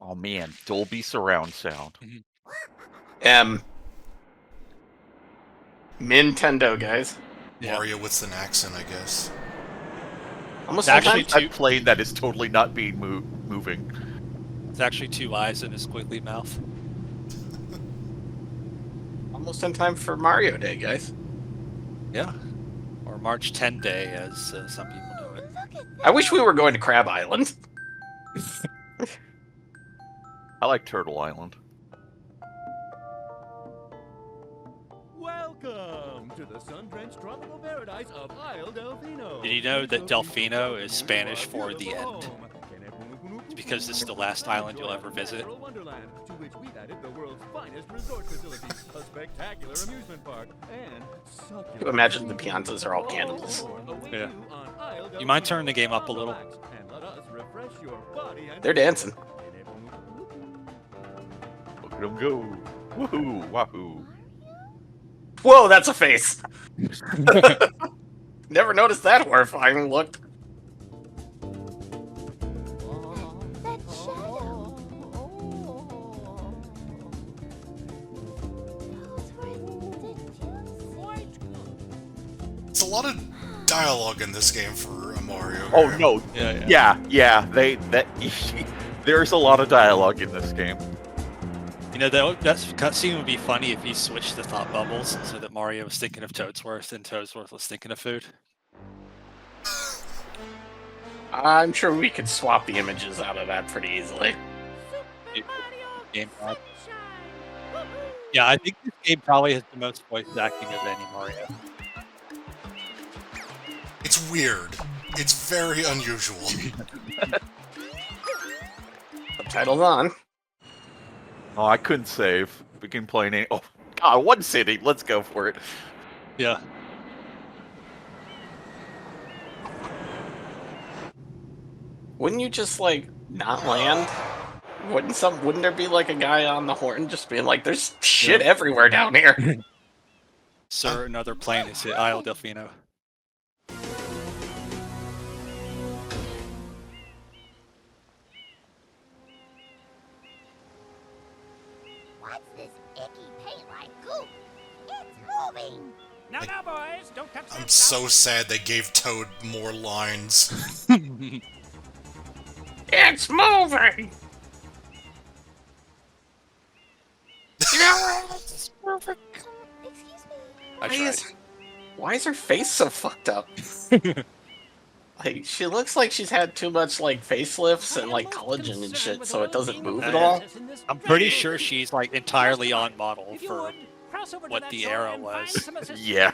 Oh man, Dolby surround sound. Mhm. M. Nintendo, guys. Yeah. Mario with an accent, I guess. Almost It's actually sometimes. I've played that is totally not being moving. It's actually 2 eyes in his squiggly mouth. Almost in time for Mario Day, guys. Yeah. Or March 10 Day, as some people know it. I wish we were going to Crab Island. I like Turtle Island. Welcome to the sun-drenched tropical paradise of Isle Delfino. Did you know that Delfino is Spanish for the end? It's because this is the last island you'll ever visit. Wonderland, to which we've added the world's finest resort facilities, a spectacular amusement park, and succulent. You imagine the piazzas are all candles. Yeah. You mind turning the game up a little? And let us refresh your body and They're dancing. Look at them go. Woohoo! Wahoo! Whoa, that's a face. Never noticed that horrifying look. That shadow. Those were ridiculous. It's a lot of dialogue in this game for a Mario. Oh game. no! Yeah. There's a lot of dialogue in this game. You know, that cutscene would be funny if you switched the thought bubbles so that Mario was thinking of Toadsworth and Toadsworth was thinking of food. I'm sure we could swap the images out of that pretty easily. Game mod. Yeah, I think this game probably has the most voice acting of any Mario. It's weird. It's very unusual. Subtitles on. Oh, I couldn't save. We can play any. Oh God, one city. Let's go for it. Yeah. Wouldn't you just like not land? Wouldn't there be like a guy on the horn just being like, "There's shit everywhere down here"? Sir, another plane is hit Isle Delfino. What's this icky paint-like goop? It's moving. Now, boys, don't touch I'm so sad they gave Toad more lines. It's moving. Excuse me. I tried. Why is her face so fucked up? Like, she looks like she's had too much like facelifts and like collagen and shit, so it doesn't move at all. I'm pretty sure she's like entirely on model for what the era was. Yeah.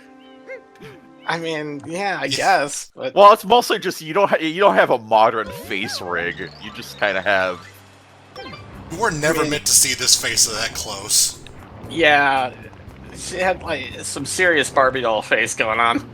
I mean, yeah, I guess, but Well, it's mostly just you don't have a modern face rig. You just kind of have. You were never meant to see this face that close. yeah, she had like some serious Barbie doll face going on.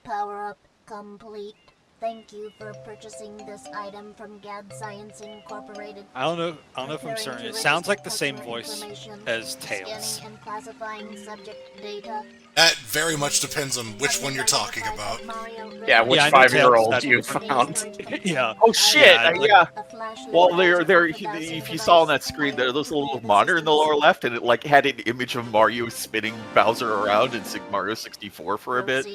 Power up complete. Thank you for purchasing this item from Gad Science Incorporated. I don't know if I'm certain. It sounds like the same voice as Tails. Scanning and classifying subject data. That very much depends on which one you're talking about. Yeah, which Yeah, I know 5-year-old Tails, you that's found? Yeah. Oh shit! Yeah, Well, if you saw on that screen, there was a little monitor in the lower left, and it like had an image of Mario spinning Bowser around in Mario 64 for a bit.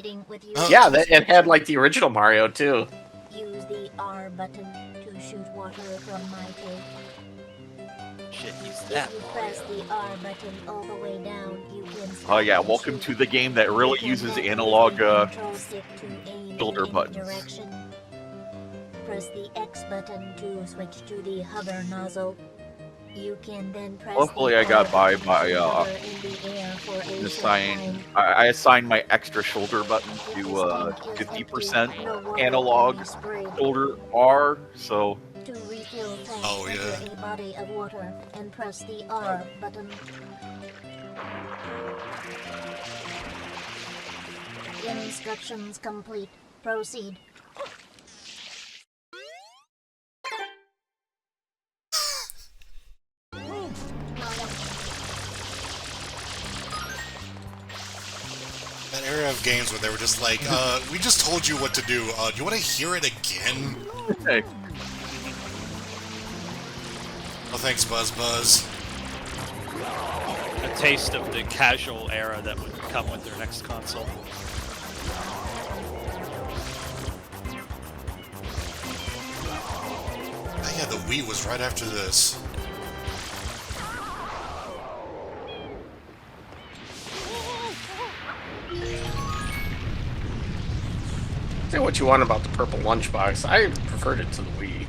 Yeah, it had like the original Mario too. Use the R button to shoot water from my tank. Shit, use that. If you press the R button all the way down, you can Oh yeah, welcome to the game that really uses analog shoulder buttons. Direction. Press the X button to switch to the hover nozzle. You can then press Luckily, the I got by button my to hover in the air for a short assign. time. I assigned my extra shoulder button to 50% analog shoulder R. So To refill tank, Oh, enter yeah. a body of water and press the R button. Instructions complete. Proceed. That era of games where they were just like, we just told you what to do. Do you want to hear it again? Hey, Oh, thanks, Buzz Buzz. A taste of the casual era that would come with their next console. Oh, yeah, the Wii was right after this. Say what you want about the purple lunchbox. I preferred it to the Wii.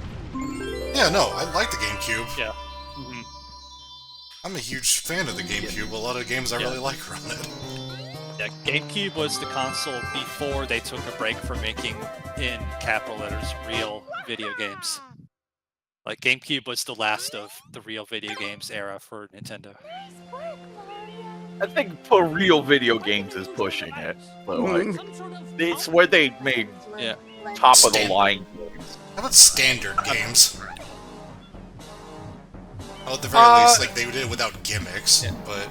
Yeah, no, I like the GameCube. Yeah. I'm a huge fan of the GameCube. A lot of games I really like are on it. Yeah, GameCube was the console before they took a break from making, in capital letters, real video games. Like, GameCube was the last of the real video games era for Nintendo. I think for real video games is pushing it. But like, it's where they made Yeah. top of the line games. How about standard games? Oh, at the very least, like, they did it without gimmicks, but...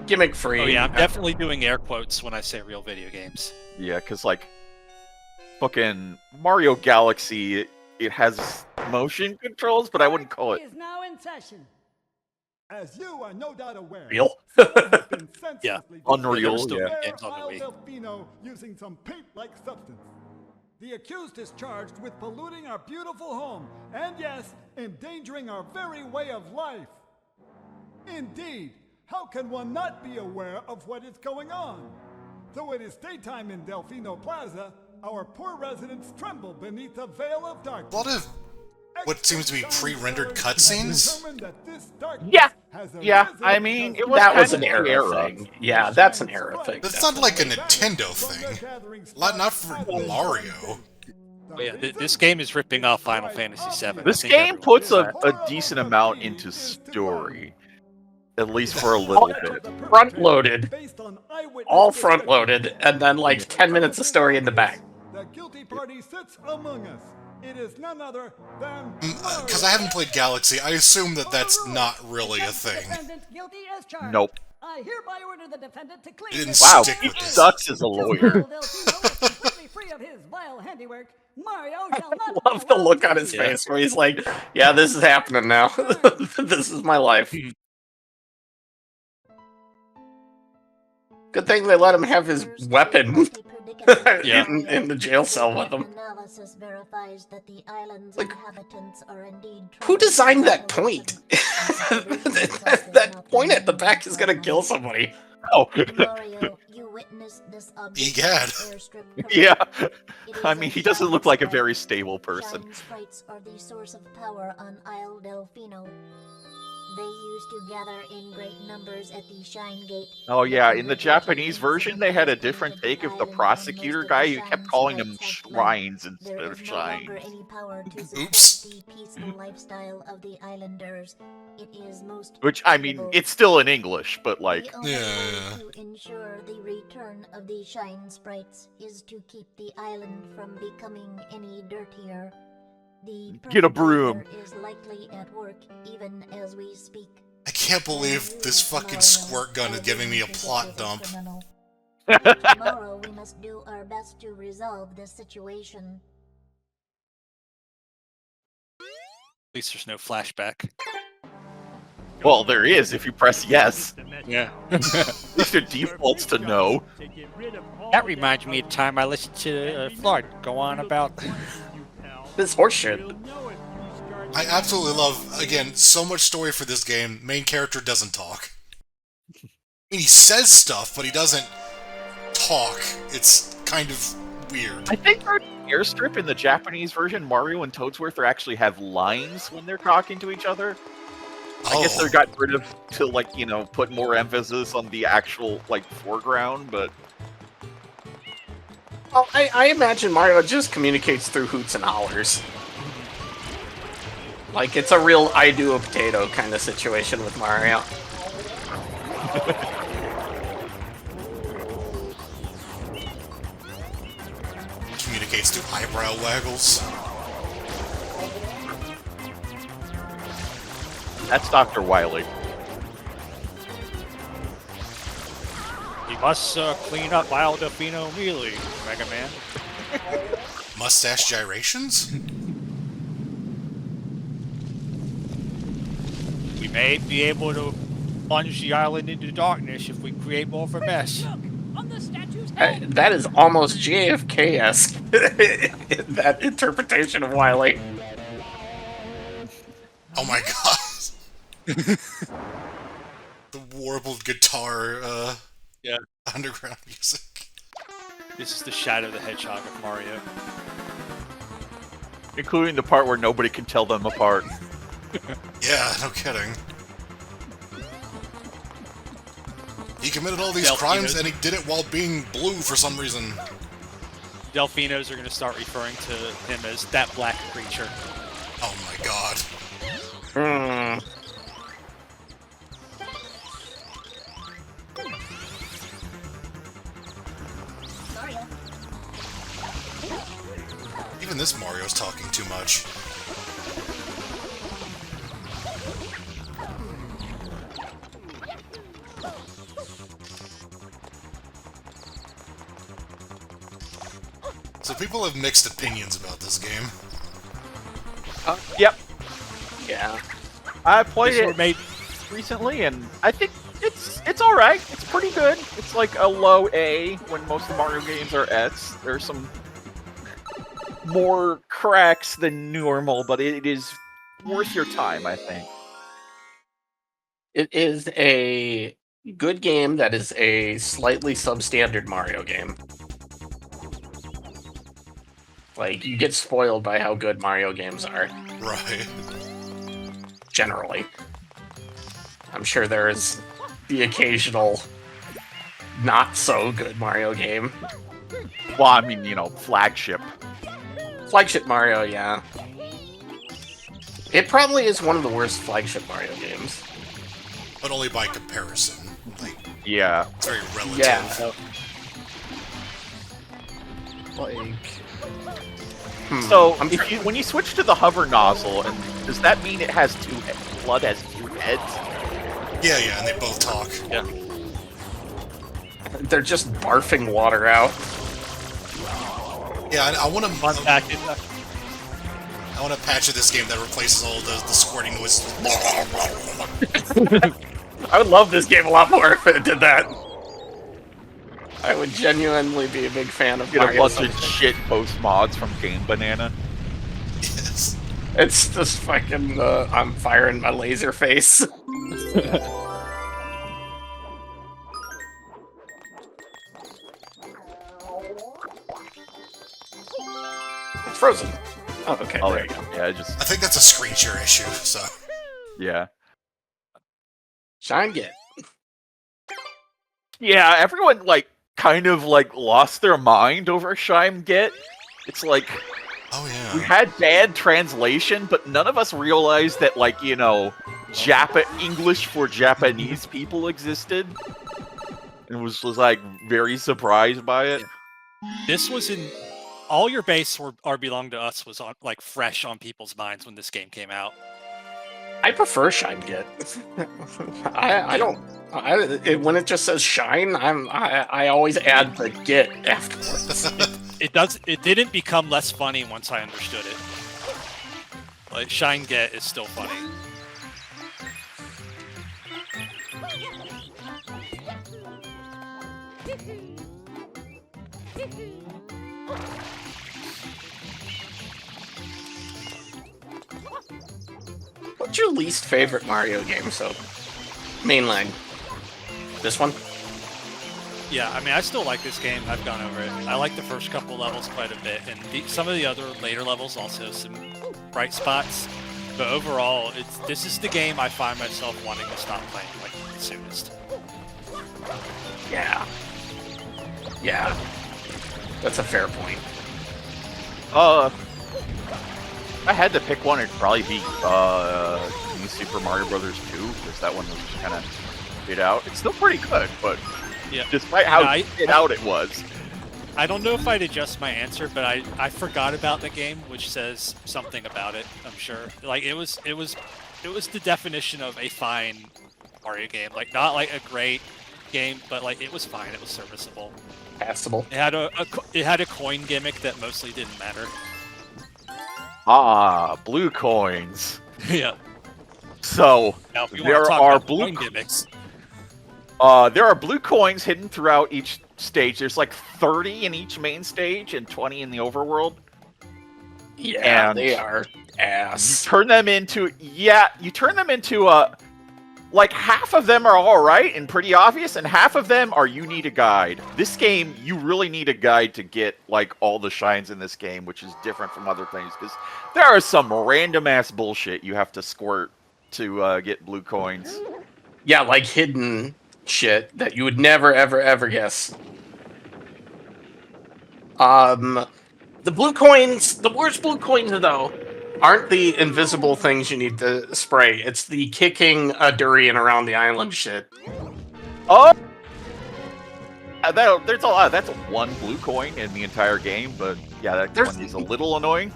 Gimmick free. Oh yeah, I'm definitely doing air quotes when I say real video games. Yeah, because like, fucking Mario Galaxy, it has motion controls, but I wouldn't call it. Is now in session. As you are no doubt aware, Real? someone has been Yeah. senselessly Unreal, still yeah. games on the Isle Wii. Delfino using some paint-like substance. The accused is charged with polluting our beautiful home, and yes, endangering our very way of life. Indeed, how can one not be aware of what is going on? Though it is daytime in Delfino Plaza, our poor residents tremble beneath a veil of darkness. A lot of what seems to be pre-rendered cutscenes. Yeah, I mean, it was That was kind an of era thing. Yeah, that's an era thing. That's not like a Nintendo thing. Not for Mario. But yeah, this game is ripping off Final Fantasy VII. This I think game everyone puts knows a that. decent amount into story. At least for a little bit. Front-loaded. All front-loaded, and then like 10 minutes of story in the back. The guilty party sits among us. It is none other than Because I haven't played Galaxy, I assume that that's not really a thing. Nope. I hereby order the defendant to clean It didn't Wow, stick he with this. sucks as a lawyer. free of his vile handiwork. Mario shall not Love the look on his face where he's like, yeah, this is happening now. This is my life. Good thing they let him have his weapon Yeah. in the jail cell with him. Analysis verifies that the island's Like, inhabitants are indeed Who designed that point? that point at the back is gonna kill somebody. Oh, Mario, you witnessed this object Egad. airstrip yeah. It is I mean, a he doesn't look like a shine very sprite. stable person. Shine sprites are the source of power on Isle Delfino. They used to gather in great numbers at the Shine Gate. Oh yeah, in the Japanese version, they had a different take of the prosecutor guy who kept calling them shrines instead There of is no longer shines. any power to support Oops. the peaceful lifestyle of the islanders. It is most Which, I mean, despicable. it's still in English, but like, The only Yeah, way yeah. to ensure the return of the Shine Sprites is to keep the island from becoming any dirtier. The Get a broom. perpetrator is likely at work even as we speak. I can't believe this fucking squirt gun is giving me a plot dump. Tomorrow we must do our best to resolve this situation. At least there's no flashback. well, there is if you press yes. Yeah. At least it defaults to no. That reminds me of the time I listened to Floyd go on about... This horseshit. I absolutely love, again, so much story for this game. Main character doesn't talk. I mean, he says stuff, but he doesn't talk. It's kind of weird. I think for airstrip in the Japanese version, Mario and Toadsworth actually have lines when they're talking to each other. I guess they got rid of to, like, you know, put more emphasis on the actual, like, foreground, but... Well, I imagine Mario just communicates through hoots and hollers. Like, it's a real I do a potato kind of situation with Mario. Communicates through eyebrow waggles. That's Dr. Wily. You must clean up Wild Delfino immediately, Mega Man. Mustache gyrations? We may be able to plunge the island into darkness if we create more of a mess. That is almost JFK-esque. That interpretation of Wily. Oh my god. The warbled guitar, Yeah. underground music. This is the Shadow the Hedgehog of Mario. Including the part where nobody can tell them apart. Yeah, no kidding. He committed all these Delphinos. crimes and he did it while being blue for some reason. Delphinos are going to start referring to him as that black creature. Oh my god. Hmm. Mario. Even this Mario's talking too much. So people have mixed opinions about this game. Yep. Yeah. I played These were it made recently, and I think it's all right. It's pretty good. It's like a low A when most of the Mario games are S. There's some more cracks than normal, but it is worth your time, I think. It is a good game that is a slightly substandard Mario game. Like, you get spoiled by how good Mario games are, Right. generally. I'm sure there's the occasional not-so-good Mario game. Well, I mean, flagship. Flagship Mario, yeah. It probably is one of the worst flagship Mario games. But only by comparison. Like, Yeah. it's very relative. Yeah. Like... So, I'm if when you switch to the hover nozzle, and does that mean it has blood has two heads? Yeah, and they both talk. yeah. They're just barfing water out. Yeah, I want to. Fun fact. I want a patch of this game that replaces all the squirting noises. I would love this game a lot more if it did that. I would genuinely be a big fan of Get a Mario. bunch of shit post mods from Game Banana. Yes. It's just fucking, I'm firing my laser face. It's frozen. Oh, okay. Oh, there you go. yeah, I think that's a screen share issue, so. yeah. Shine get. Yeah, everyone, kind of, lost their mind over Shime Get. It's like, Oh, we yeah. had bad translation, but none of us realized that, English for Japanese people existed. And was very surprised by it. This was in all your base or belong to us was on fresh on people's minds when this game came out. I prefer Shine Get. I don't. When it just says Shine, I always add the Get afterwards. It didn't become less funny once I understood it. Like Shine Get is still funny. What's your least favorite Mario game? So, mainline. This one? Yeah, I mean, I still like this game. I've gone over it. I like the first couple levels quite a bit, and some of the other later levels also have some bright spots. But overall, this is the game I find myself wanting to stop playing the soonest. Yeah. Yeah. That's a fair point. I had to pick one, it'd probably be New Super Mario Brothers 2, because that one was kind of spit out. It's still pretty good, but Yeah. despite how spit out it was. I don't know if I'd adjust my answer, but I forgot about the game, which says something about it. I'm sure. It was the definition of a fine Mario game. Not a great game, but like it was fine. It was serviceable. Passable. It had a coin gimmick that mostly didn't matter. Blue coins. Yeah. So Now, if you there want to talk are about blue coin gimmicks, there are blue coins hidden throughout each stage. There's like 30 in each main stage and 20 in the overworld. Yeah, And they are You ass. turn them into like half of them are all right and pretty obvious, and half of them are you need a guide. This game, you really need a guide to get like all the shines in this game, which is different from other things because there is some random ass bullshit you have to squirt to get blue coins. Yeah, like hidden shit that you would never, ever, ever guess. The blue coins, the worst blue coins though, aren't the invisible things you need to spray. It's the kicking a durian around the island shit. Oh, there's a lot. That's one blue coin in the entire game, but yeah, that There's- one is a little annoying.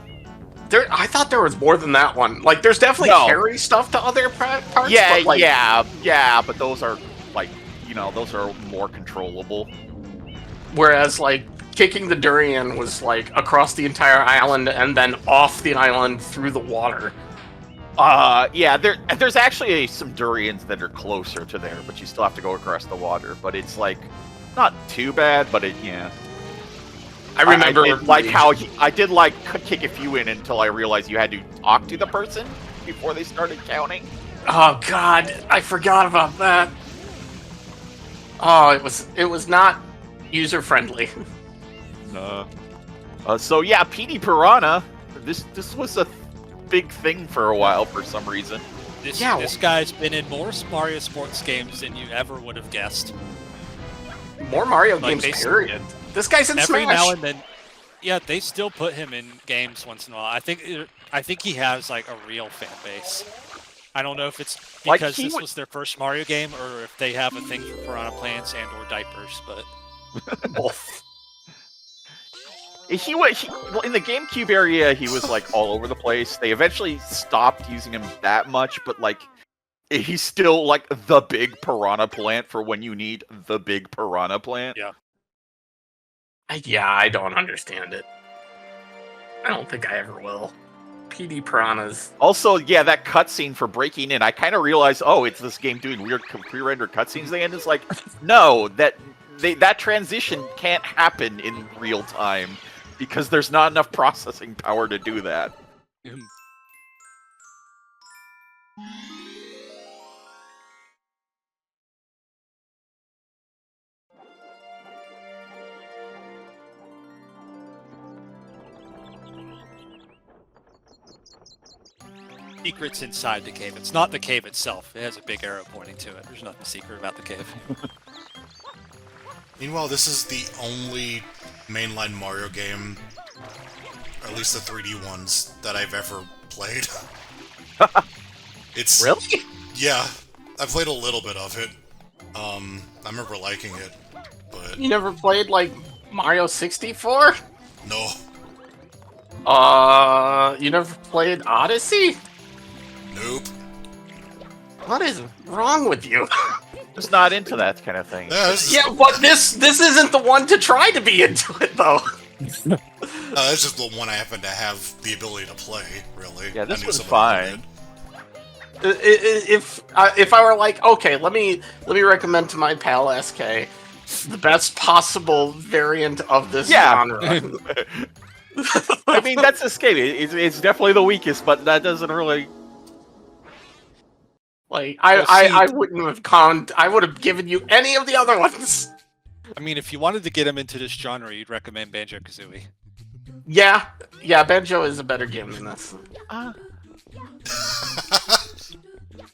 I thought there was more than that one. Like, there's definitely No. carry stuff to other parts. Yeah, but, like, yeah, but those are like, those are more controllable. Whereas, like, kicking the durian was like across the entire island and then off the island through the water. Yeah, there's actually some durians that are closer to there, but you still have to go across the water. But it's like not too bad, but yeah. I remember I did like kick a few in until I realized you had to talk to the person before they started counting. Oh god, I forgot about that. Oh, it was not user friendly. So yeah, PD Piranha. This was a big thing for a while for some reason. this guy's been in more Mario sports games than you ever would have guessed. More Mario Like, games, period. This guy's in Every Smash. now and then, yeah, they still put him in games once in a while. I think he has like a real fan base. I don't know if it's Like, because he this would- was their first Mario game, or if they have a thing for piranha plants and or diapers. But Both. He in the GameCube area. He was like all over the place. They eventually stopped using him that much, but like he's still like the big piranha plant for when you need the big piranha plant. Yeah. I don't understand it. I don't think I ever will. PD Piranhas. Also, yeah, that cutscene for breaking in, I kind of realized, oh, it's this game doing weird pre-rendered cutscenes. The end is like, no, that transition can't happen in real time because there's not enough processing power to do that. secrets inside the cave. It's not the cave itself. It has a big arrow pointing to it. There's nothing secret about the cave. Meanwhile, this is the only mainline Mario game, or at least the 3D ones, that I've ever played. It's Really? Yeah, I played a little bit of it. I remember liking it, but You never played like Mario 64? no. You never played Odyssey? Nope. What is wrong with you? Just not into that kind of thing. Yeah, this is, Yeah, but this isn't the one to try to be into it though. it's just the one I happen to have the ability to play, really. Yeah, this I knew was somebody who fine. If I were like, okay, let me recommend to my pal SK the best possible variant of this Yeah. genre. I mean, that's Escape. It's definitely the weakest, but that doesn't really. Like Well, I see- wouldn't have conned. I would have given you any of the other ones. I mean, if you wanted to get him into this genre, you'd recommend Banjo-Kazooie. Yeah, Banjo is a better game than this.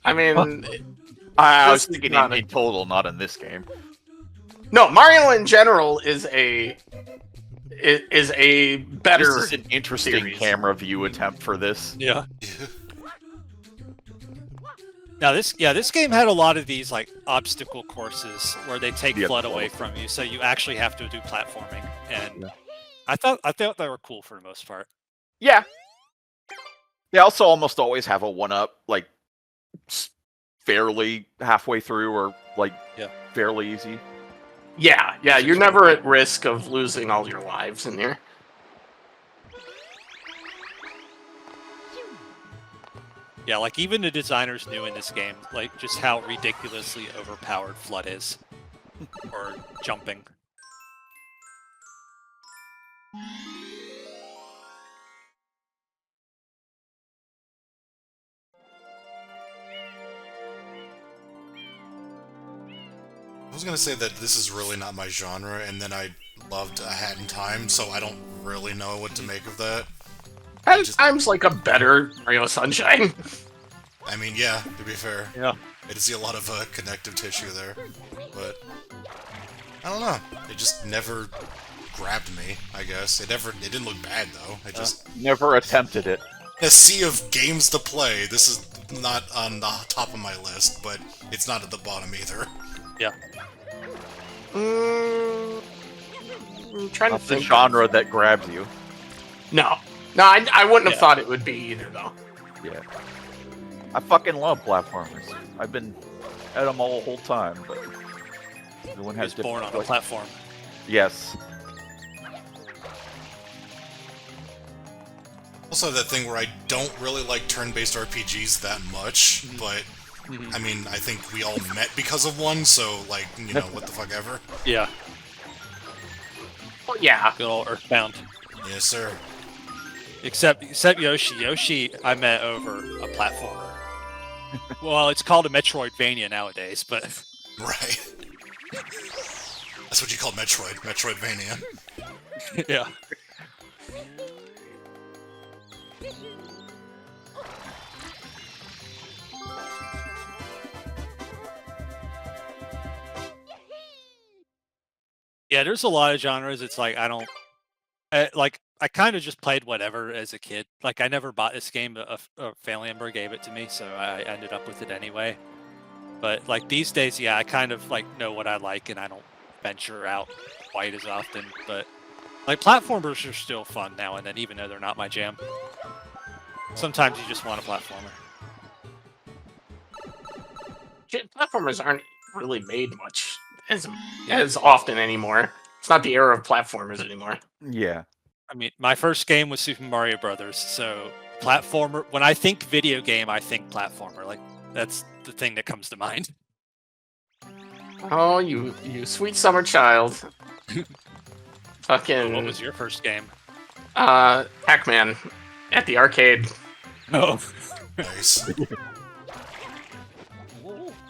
I mean, I This was is thinking not in total, not in this game. no, Mario in general is a better. This is an interesting series. camera view attempt for this. Yeah. Yeah. Now this game had a lot of these like obstacle courses where they take Yeah. FLUDD away from you, so you actually have to do platforming. And Yeah. I thought they were cool for the most part. Yeah. They also almost always have a one-up, like fairly halfway through or like Yeah. fairly easy. Yeah, you're never at risk of losing all your lives in here. Yeah, like even the designers knew in this game, like just how ridiculously overpowered Flood is. Or jumping. I was gonna say that this is really not my genre, and then I loved A Hat in Time, so I don't really know what to make of that. That time's like a better Mario Sunshine. I mean, yeah, to be fair. Yeah. I did see a lot of connective tissue there, but I don't know. It just never grabbed me, I guess. It didn't look bad, though. It just... Never attempted it. A sea of games to play. This is not on the top of my list, but it's not at the bottom either. Yeah. I'm trying Not to the think. genre that grabs you. No, I wouldn't have thought it would be either, though. Yeah. I fucking love platformers. I've been at them all the whole time, but everyone He has was born on a different... platform. Yes. Also, that thing where I don't really like turn-based RPGs that much, but I mean, I think we all met because of one, so, like, you know, what the fuck ever. Yeah. Well, yeah. Good old Earthbound. Yes, sir. Except Yoshi. Yoshi I met over a platformer. Well, it's called a Metroidvania nowadays, but... Right. That's what you call Metroidvania. yeah. Yeah, there's a lot of genres. It's like I don't like. I kind of just played whatever as a kid. Like I never bought this game. A family member gave it to me, so I ended up with it anyway. But like these days, yeah, I kind of like know what I like, and I don't venture out quite as often. But like platformers are still fun now and then, even though they're not my jam. Sometimes you just want a platformer. Platformers aren't really made much as often anymore. It's not the era of platformers anymore. Yeah. I mean, my first game was Super Mario Brothers, so platformer. When I think video game, I think platformer. Like that's the thing that comes to mind. Oh, you sweet summer child. Fucking. What was your first game? Pac-Man at the arcade. Oh, Nice.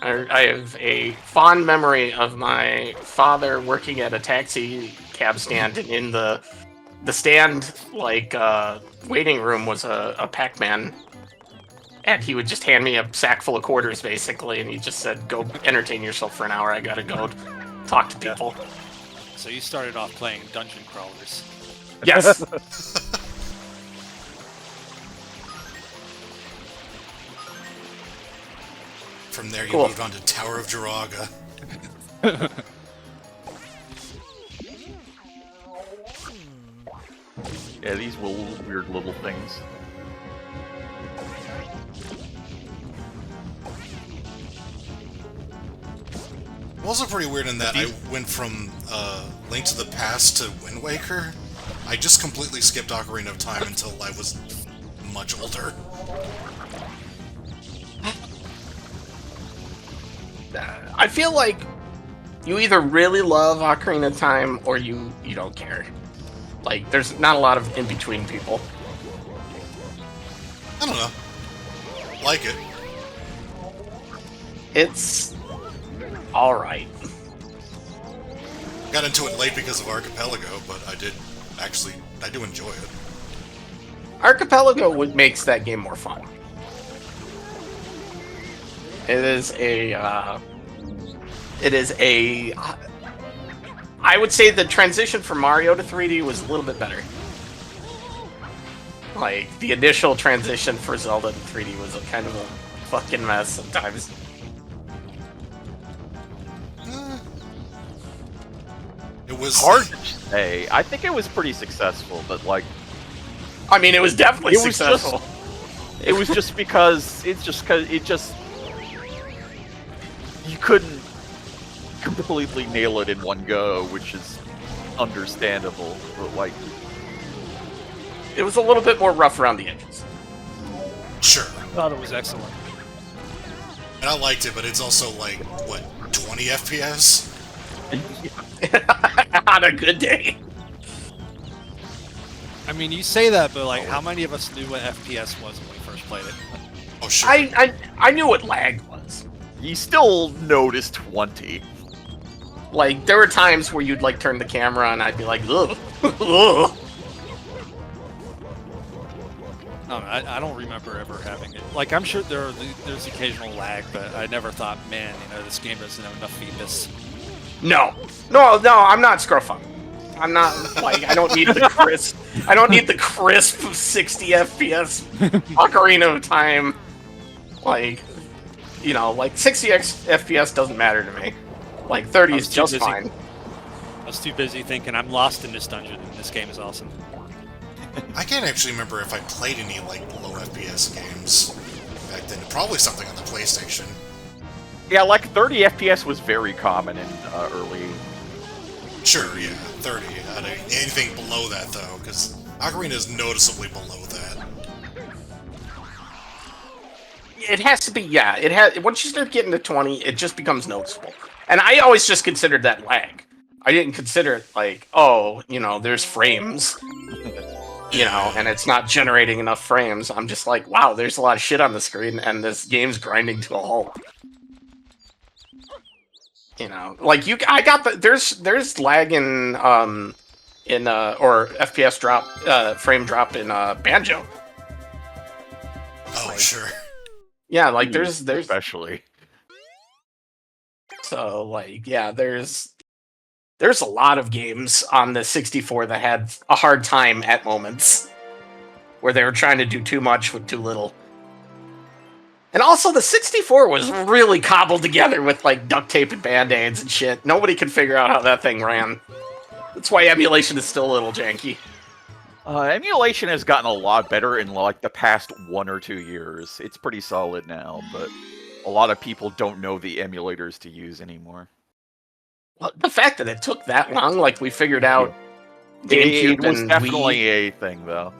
I have a fond memory of my father working at a taxi cab stand, and in the stand, like, waiting room was a Pac-Man. And he would just hand me a sack full of quarters, basically, and he just said, go entertain yourself for an hour, I gotta go talk to people. so you started off playing dungeon crawlers. Yes! From there, you Cool. moved on to Tower of Jiraga. Yeah, these weird little things. Also pretty weird in that I went from Link to the Past to Wind Waker. I just completely skipped Ocarina of Time until I was much older. I feel like you either really love Ocarina of Time or you don't care. Like, there's not a lot of in-between people. I don't know. Like it. It's alright. Got into it late because of Archipelago, but I do enjoy it. Archipelago makes that game more fun. It is a, I would say the transition from Mario to 3D was a little bit better. Like, the initial transition for Zelda to 3D was a kind of a fucking mess sometimes. It was Hard to say. I think it was pretty successful, but like I mean, it was definitely It was successful. it was just because couldn't completely nail it in one go, which is understandable. But like, It was a little bit more rough around the edges. Sure. I thought it was excellent. And I liked it, but it's also like, what, 20 FPS? On a good day. I mean, you say that, but like, how many of us knew what FPS was when we first played it? Oh, sure. I knew what lag was. you still notice 20. Like, there were times where you'd, like, turn the camera and I'd be like, ugh. Ugh. No, I don't remember ever having it. Like, I'm sure there's occasional lag, but I never thought, man, this game doesn't have enough feedness. No, I'm not scruffing. I'm not, like, I don't need the crisp 60 FPS Ocarina of Time. Like, like 60 FPS doesn't matter to me. Like 30 is just fine. I was too busy thinking I'm lost in this dungeon and this game is awesome. I can't actually remember if I played any, like, low FPS games back then. Probably something on the PlayStation. Yeah, like 30 FPS was very common in early. Sure, yeah, 30. Anything below that, though, because Ocarina is noticeably below that. It has to be, yeah. It has. Once you start getting to 20, it just becomes noticeable. And I always just considered that lag. I didn't consider it like, oh, there's frames, and it's not generating enough frames. I'm just like, wow, there's a lot of shit on the screen, and this game's grinding to a halt. Like I got there's lag in or FPS drop, frame drop in Banjo. Oh, Like, sure. Yeah, like there's especially. So like yeah, there's a lot of games on the 64 that had a hard time at moments where they were trying to do too much with too little. And also the 64 was really cobbled together with like duct tape and band-aids and shit. Nobody could figure out how that thing ran. That's why emulation is still a little janky. Emulation has gotten a lot better in like the past 1 or 2 years. It's pretty solid now, but a lot of people don't know the emulators to use anymore. Well, the fact that it took that long, like we figured out It GameCube was and definitely Wii. a thing, though.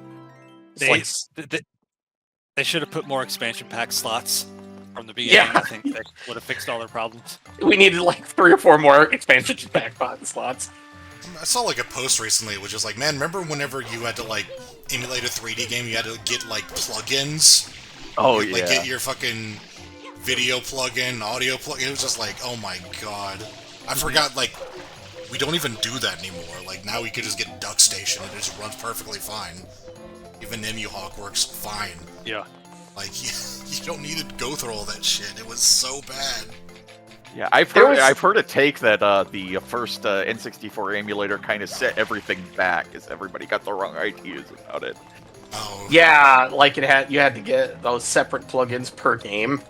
They should have put more expansion pack slots from the beginning. Yeah. I think that would have fixed all their problems. We needed like 3 or 4 more expansion pack slots. I saw, like, a post recently which was like, man, remember whenever you had to, like, emulate a 3D game, you had to get, like, plugins? Oh, Like, yeah. get your fucking video plugin, audio plugin. It was just like, oh my god. I forgot, like, we don't even do that anymore. Like, now we could just get DuckStation and it just runs perfectly fine. Even EmuHawk works fine. Yeah. Like, you don't need to go through all that shit. It was so bad. Yeah, I've heard a take that the first N64 emulator kind of set everything back, because everybody got the wrong ideas about it. Oh. Yeah, like you had to get those separate plugins per game.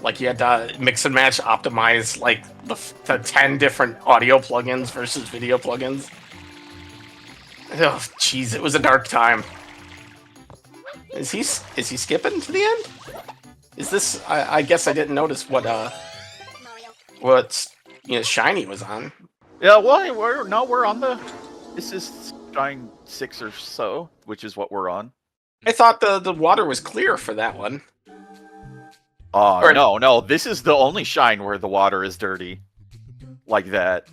Like you had to mix and match, optimize like the 10 different audio plugins versus video plugins. Oh, jeez, it was a dark time. Is he skipping to the end? Is this? I guess I didn't notice what Shiny was on. Yeah, well, we're on the. This is Shine 6 or so, which is what we're on. I thought the water was clear for that one. No, this is the only Shine where the water is dirty. Like that.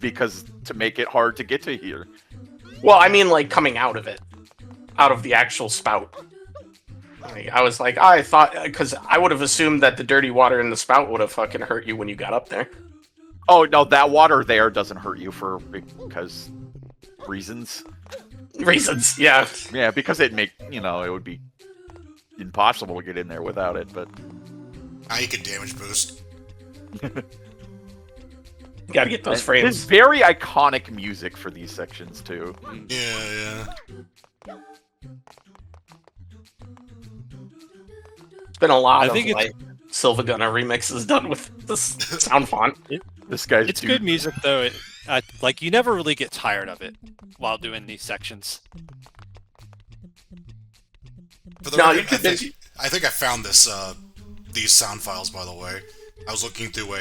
Because to make it hard to get to here. Well, I mean, like, coming out of it. Out of the actual spout. I was like, I thought... Because I would have assumed that the dirty water in the spout would have fucking hurt you when you got up there. Oh, no, that water there doesn't hurt you because... reasons. Reasons, yeah. Yeah, because it would be impossible to get in there without it, but... Now you can damage boost. Gotta get those frames. There's very iconic music for these sections, too. Yeah. It's been a lot I think of, like, Sylvagunna remixes done with this sound font. This guy's It's good music, though. Like, you never really get tired of it while doing these sections. For the No, record, you could I think I found this these sound files, by the way. I was looking through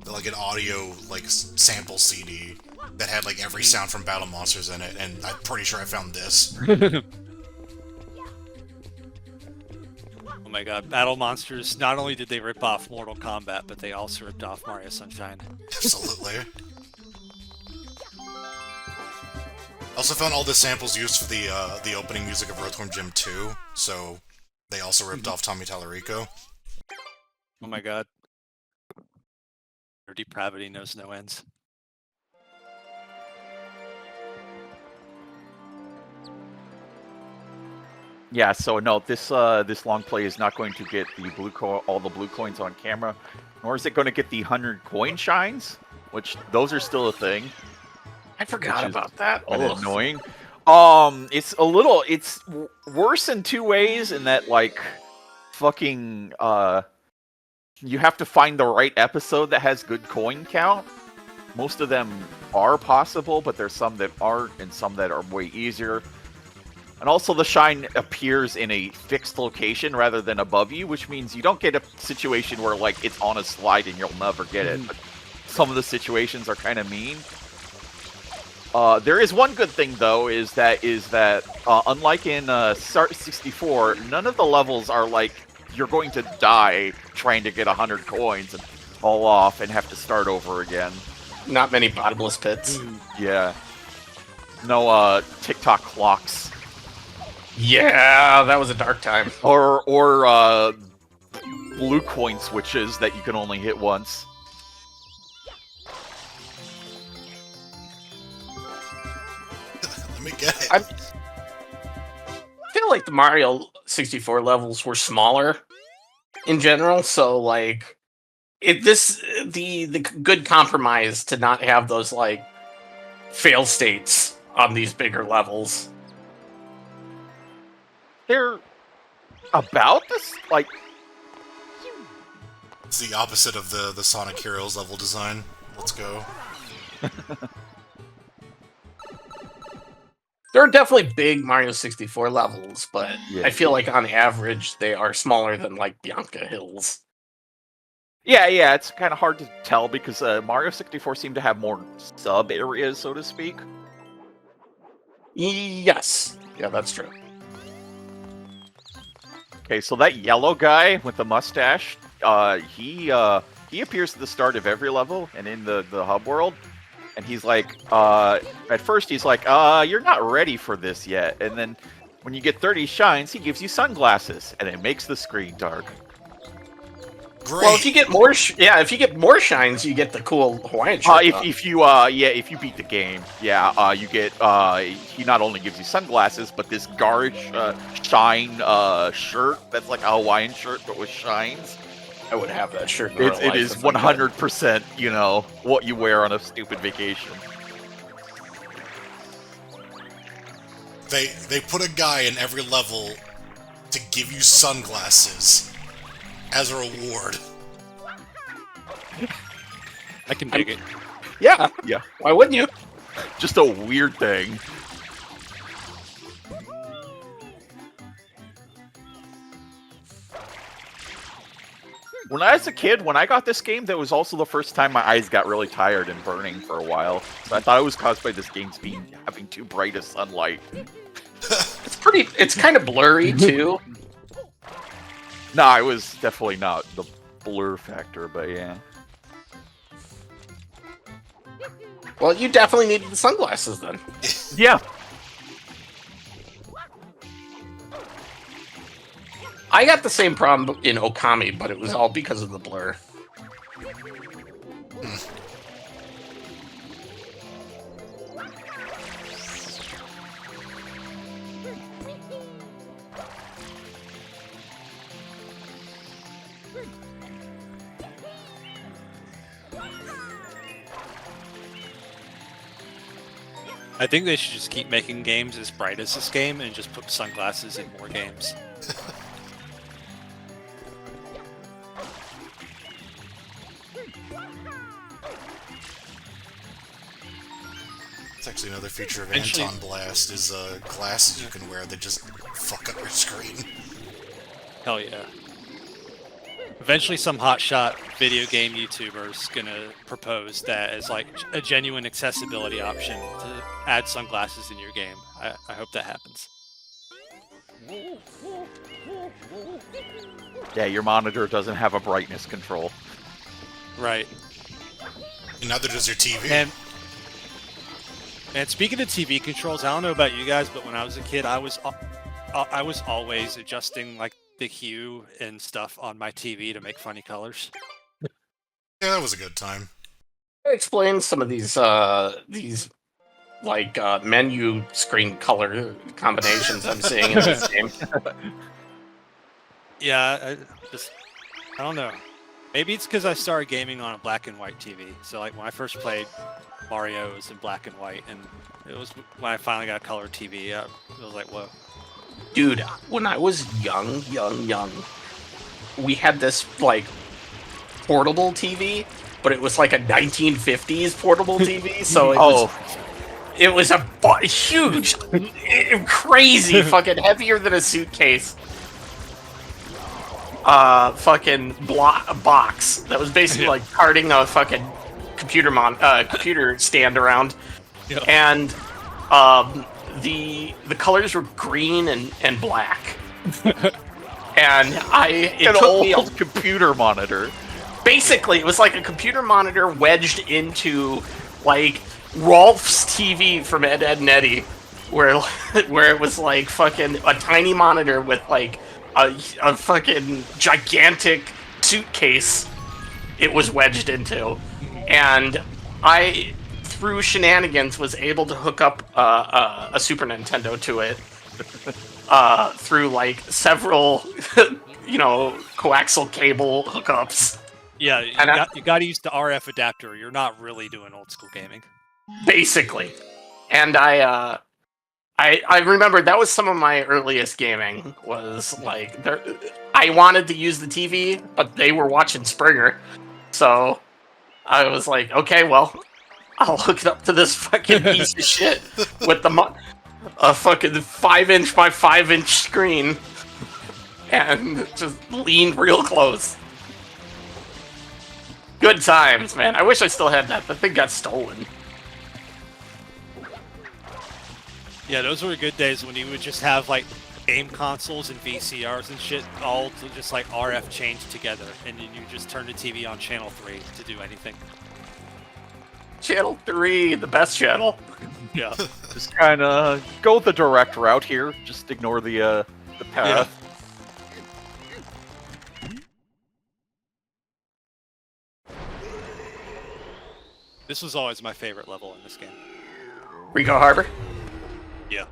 like an audio sample CD that had like every sound from Battle Monsters in it, and I'm pretty sure I found this. Oh my god, Battle Monsters, not only did they rip off Mortal Kombat, but they also ripped off Mario Sunshine. Absolutely. I also found all the samples used for the opening music of Earthworm Jim 2, so they also ripped off Tommy Tallarico. Oh my god. Their depravity knows no ends. Yeah, so no, this long play is not going to get the all the blue coins on camera, nor is it going to get the 100 coin shines, which those are still a thing. I forgot about that. Annoying. It's worse in two ways in that like fucking you have to find the right episode that has good coin count. Most of them are possible, but there's some that aren't and some that are way easier. And also the shine appears in a fixed location rather than above you, which means you don't get a situation where like it's on a slide and you'll never get it. But some of the situations are kind of mean. There is one good thing though, is that unlike in Start 64, none of the levels are like you're going to die trying to get 100 coins and fall off and have to start over again. Not many bottomless pits. Yeah. No TikTok clocks. Yeah, that was a dark time. Or blue coin switches that you can only hit once. Let me get it. I feel like the Mario 64 levels were smaller in general, so like the good compromise to not have those like fail states on these bigger levels. They're about this like It's the opposite of the Sonic Heroes level design. Let's go. There are definitely big Mario 64 levels, but Yeah. I feel like on average they are smaller than like Bianca Hills. Yeah, it's kind of hard to tell because Mario 64 seemed to have more sub areas, so to speak. Yes. Yeah, that's true. Okay, so that yellow guy with the mustache, he appears at the start of every level and in the hub world, and he's like, at first he's like, you're not ready for this yet, and then when you get 30 shines, he gives you sunglasses, and it makes the screen dark. Great. Well, if you get more, if you get more shines, you get the cool Hawaiian shirt. If you beat the game, you get he not only gives you sunglasses, but this garish shine shirt that's like a Hawaiian shirt but with shines. I would have that shirt. In real It life is if I could. 100%, what you wear on a stupid vacation. They put a guy in every level to give you sunglasses as a reward. I can dig it. Yeah. Yeah. Why wouldn't you? Just a weird thing. When I was a kid, when I got this game, that was also the first time my eyes got really tired and burning for a while. So I thought it was caused by this game's having too bright a sunlight. It's kind of blurry too. No, it was definitely not the blur factor, but yeah. Well, you definitely needed the sunglasses then. Yeah. I got the same problem in Okami, but it was all because of the blur. I think they should just keep making games as bright as this game and just put sunglasses in more games. It's actually another feature of Actually- Anton Blast is glasses you can wear that just fuck up your screen. Hell yeah. Eventually, some hotshot video game YouTuber's gonna propose that as like a genuine accessibility option to add sunglasses in your game. I hope that happens. Yeah, your monitor doesn't have a brightness control. Right. And neither does your TV. And speaking of TV controls, I don't know about you guys, but when I was a kid, I was always adjusting like the hue and stuff on my TV to make funny colors. Yeah, that was a good time. Explain some of these like menu screen color combinations I'm seeing in this game. Yeah, I don't know. Maybe it's because I started gaming on a black and white TV. So like when I first played Mario, it was in black and white, and it was when I finally got a color TV. It was like, whoa. Dude, when I was young, we had this like portable TV, but it was like a 1950s portable TV. So it was a huge, crazy, fucking heavier than a suitcase. Fucking box that was basically like carting a fucking computer stand around, and the colors were green and black, and it took me old computer monitor. Basically, it was like a computer monitor wedged into like Rolf's TV from Ed, Ed and Eddie, where it was like fucking a tiny monitor with like a fucking gigantic suitcase it was wedged into. And I, through shenanigans, was able to hook up a Super Nintendo to it through like several, coaxial cable hookups. Yeah, you got to use the RF adapter. You're not really doing old school gaming. Basically. And I remember that was some of my earliest gaming, was like, I wanted to use the TV, but they were watching Springer. So I was like, okay, well, I'll hook it up to this fucking piece of shit with a fucking 5-inch by 5-inch screen and just leaned real close. Good times, man. I wish I still had that. The thing got stolen. Yeah, those were good days when you would just have like game consoles and VCRs and shit all to just like RF change together, and then you just turn the TV on channel 3 to do anything. Channel 3, the best channel. Yeah. Just kind of go the direct route here. Just ignore the path. This was always my favorite level in this game. Rico Harbor? Yeah.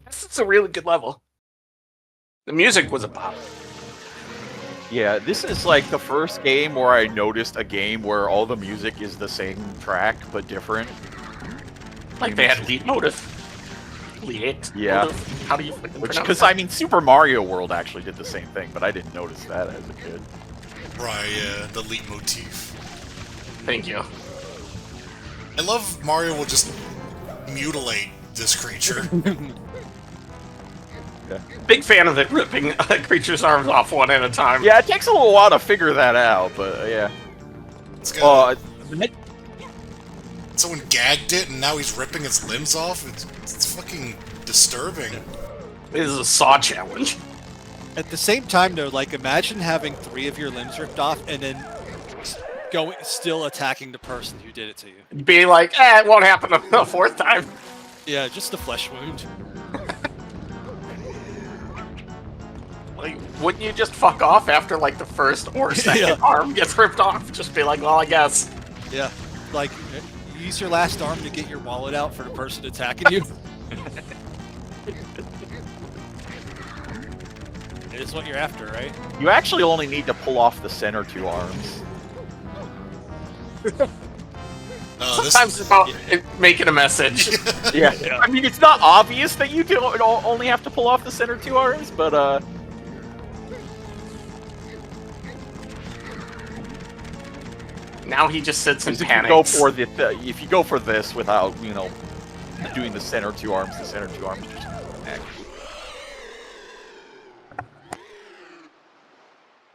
It's a really good level. The music was a pop. Yeah, this is like the first game where I noticed a game where all the music is the same track but different. Like they had lead motive. Lead. Yeah. Motive. How do you pronounce Because that? I mean, Super Mario World actually did the same thing, but I didn't notice that as a kid. Right, yeah, the leitmotif. Thank you. I love Mario will just mutilate this creature. Yeah. Big fan of it ripping creatures' arms off one at a time. Yeah, it takes a little while to figure that out, but yeah. It's got, someone gagged it and now he's ripping its limbs off. It's fucking disturbing. This is a saw challenge. At the same time, though, like imagine having 3 of your limbs ripped off and then still attacking the person who did it to you. Be like, it won't happen a 4th time. Yeah, just a flesh wound. Like, wouldn't you just fuck off after like the first or second arm gets ripped off? Just be like, well, I guess. Yeah, like use your last arm to get your wallet out for the person attacking you. It is what you're after, right? You actually only need to pull off the center 2 arms. Sometimes it's about making a message. Yeah. I mean, it's not obvious that you only have to pull off the center 2 arms, but Now he just sits and if you panics. go for if you go for this without doing the center 2 arms just connect.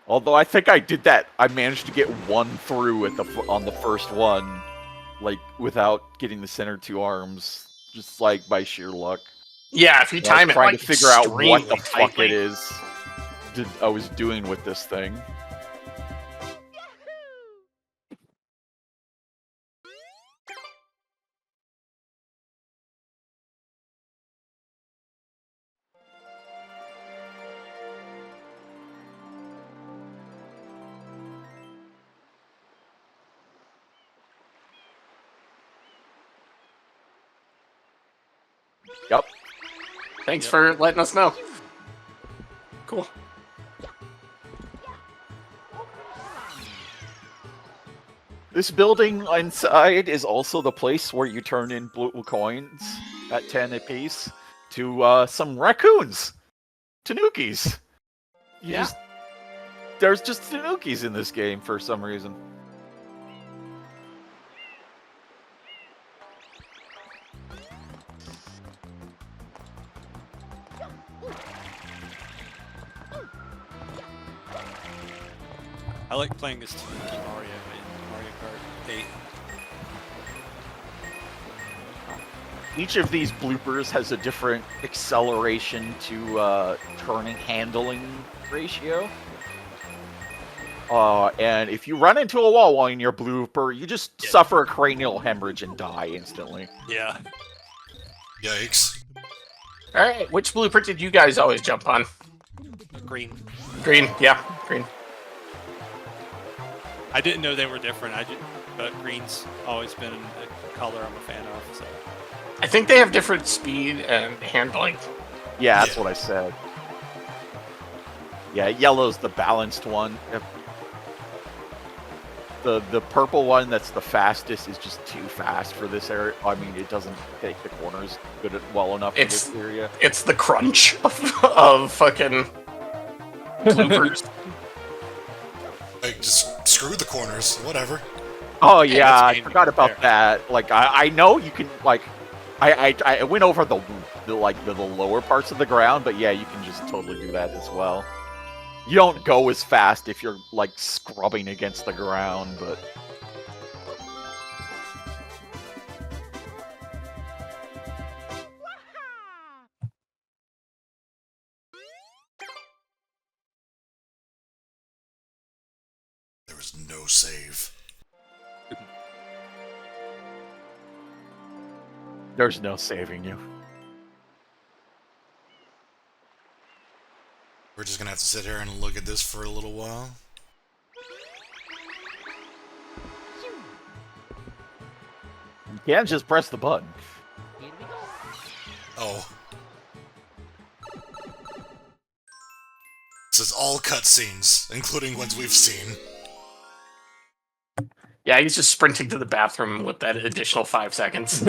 Although I think I did that. I managed to get one through on the first one, like without getting the center two arms, just like by sheer luck. Yeah, if you I was time it trying like to figure out what the extremely fuck tightly. it is I was doing with this thing. Yep. Thanks for letting us know. Cool. This building inside is also the place where you turn in blue coins at 10 apiece to some raccoons. Tanukis. There's just Tanukis in this game for some reason. I like playing as Tanuki Mario in Mario Kart 8. Each of these bloopers has a different acceleration to turning handling ratio. And if you run into a wall while in your blooper, you just suffer a cranial hemorrhage and die instantly. Yeah. Yikes. Alright, which blooper did you guys always jump on? Green. Green, yeah, green. I didn't know they were different. But green's always been a color I'm a fan of. So. I think they have different speed and handling. Yeah, that's what I said. Yeah, yellow's the balanced one. The purple one that's the fastest is just too fast for this area. I mean, it doesn't take the corners well enough for this area. It's the crunch of fucking bloopers. Like, just screw the corners, whatever. Oh yeah, I game forgot about that. Like I know you can like I went over the lower parts of the ground, but yeah, you can just totally do that as well. You don't go as fast if you're like scrubbing against the ground, but There was no save. there's no saving you. We're just gonna have to sit here and look at this for a little while. You can't just press the button. Oh. This is all cutscenes, including ones we've seen. Yeah, he's just sprinting to the bathroom with that additional 5 seconds.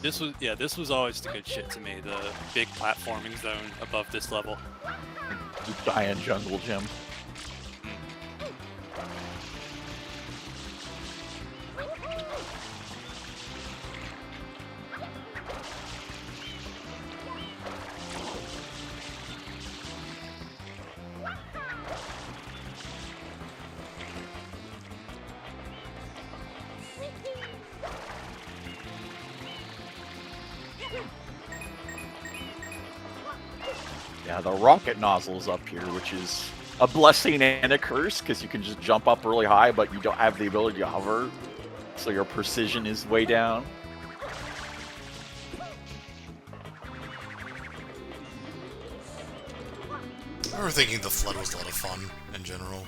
This was always the good shit to me. The big platforming zone above this level. The giant jungle gym. Yeah, the rocket nozzle's up here, which is a blessing and a curse, because you can just jump up really high, but you don't have the ability to hover, so your precision is way down. I remember thinking the flood was a lot of fun, in general.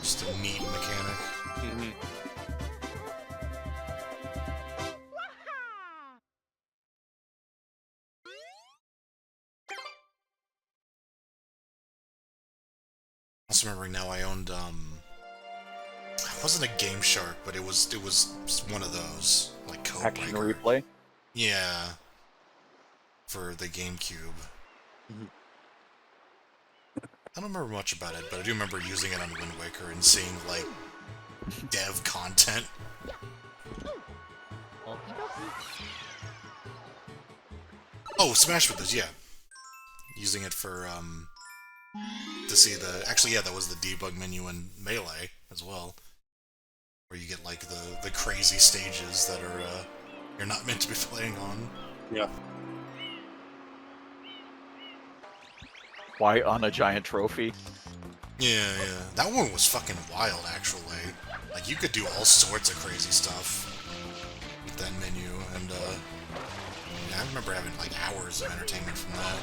Just a neat mechanic. Mm-hmm. Also remembering now I owned, it wasn't a Game Shark, but it was one of those, like Code Action Breaker. replay. Yeah. For the GameCube. Mhm. I don't remember much about it, but I do remember using it on Wind Waker and seeing, like, dev content. Oh, Smash Brothers, yeah. Using it for, to see the... Actually, yeah, that was the debug menu in Melee as well. Where you get, like, the crazy stages that are, you're not meant to be playing on. Yeah. Why on a giant trophy? Yeah, yeah. That one was fucking wild, actually. Like, you could do all sorts of crazy stuff with that menu, and, yeah, I remember having, like, hours of entertainment from that.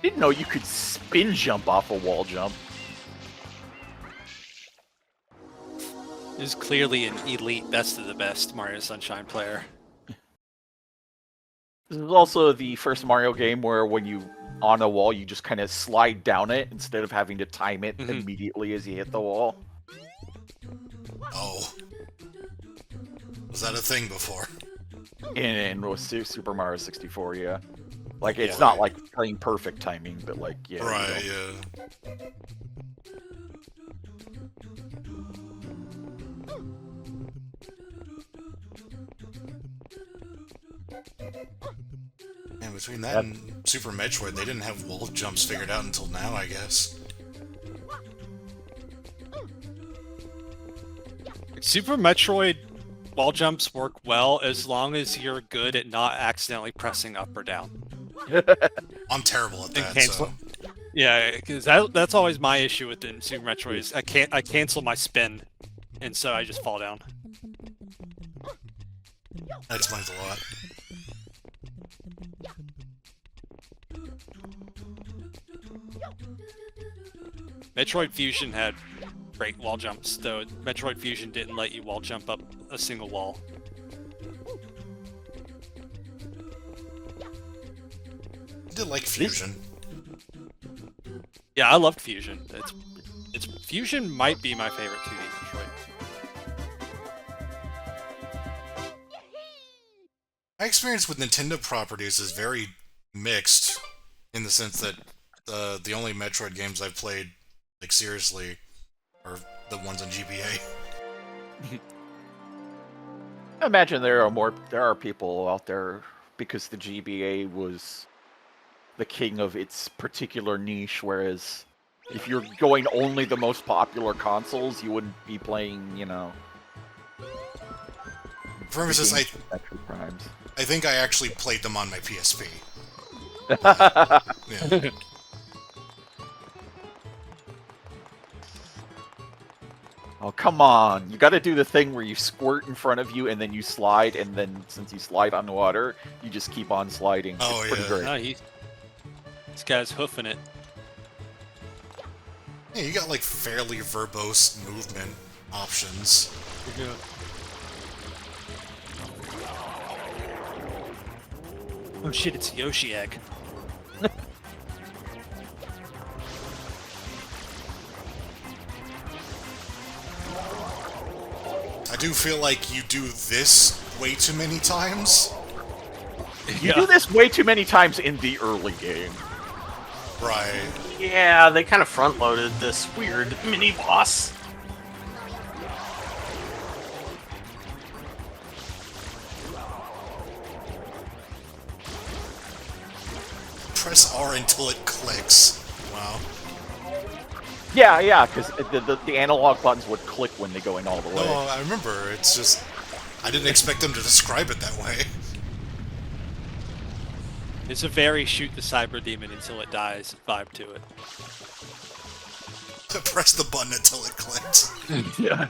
Didn't know you could spin jump off a wall jump. Is clearly an elite best of the best Mario Sunshine player. This is also the first Mario game where when you on a wall, you just kind of slide down it instead of having to time it immediately as you hit the wall. Oh. Was that a thing before? In Super Mario 64, yeah. Like, it's not like playing perfect timing, but like, yeah. Right, yeah. And between that and Super Metroid, they didn't have wall jumps figured out until now, I guess. Super Metroid wall jumps work well as long as you're good at not accidentally pressing up or down. I'm terrible at that, cancel. so... Yeah, because that's always my issue with the Super Metroid is I cancel my spin, and so I just fall down. That explains a lot. Metroid Fusion had great wall jumps, though Metroid Fusion didn't let you wall jump up a single wall. I did like Fusion. Yeah, I loved Fusion. It's Fusion might be my favorite 2D Metroid. My experience with Nintendo properties is very mixed, in the sense that the only Metroid games I've played, like, seriously, are the ones on GBA. I imagine there are people out there because the GBA was the king of its particular niche, whereas if you're going only the most popular consoles, you wouldn't be playing, you know. For instance, Primes. I think I actually played them on my PSP. Yeah. Oh, come on. You gotta do the thing where you squirt in front of you and then you slide, and then since you slide on water, you just keep on sliding. Oh, it's pretty yeah. great. This guy's hoofing it. Yeah, you got, like, fairly verbose movement options. Yeah. Oh shit, it's a Yoshi egg. I do feel like you do this way too many times. You do this way too many times in the early game. Right. Yeah, they kind of front-loaded this weird mini-boss. Press R until it clicks. Wow. Yeah, because the analog buttons would click when they're going all the way. No, I remember. It's just... I didn't expect them to describe it that way. It's a very shoot the cyber demon until it dies vibe to it. Press the button until it clicks. Yeah.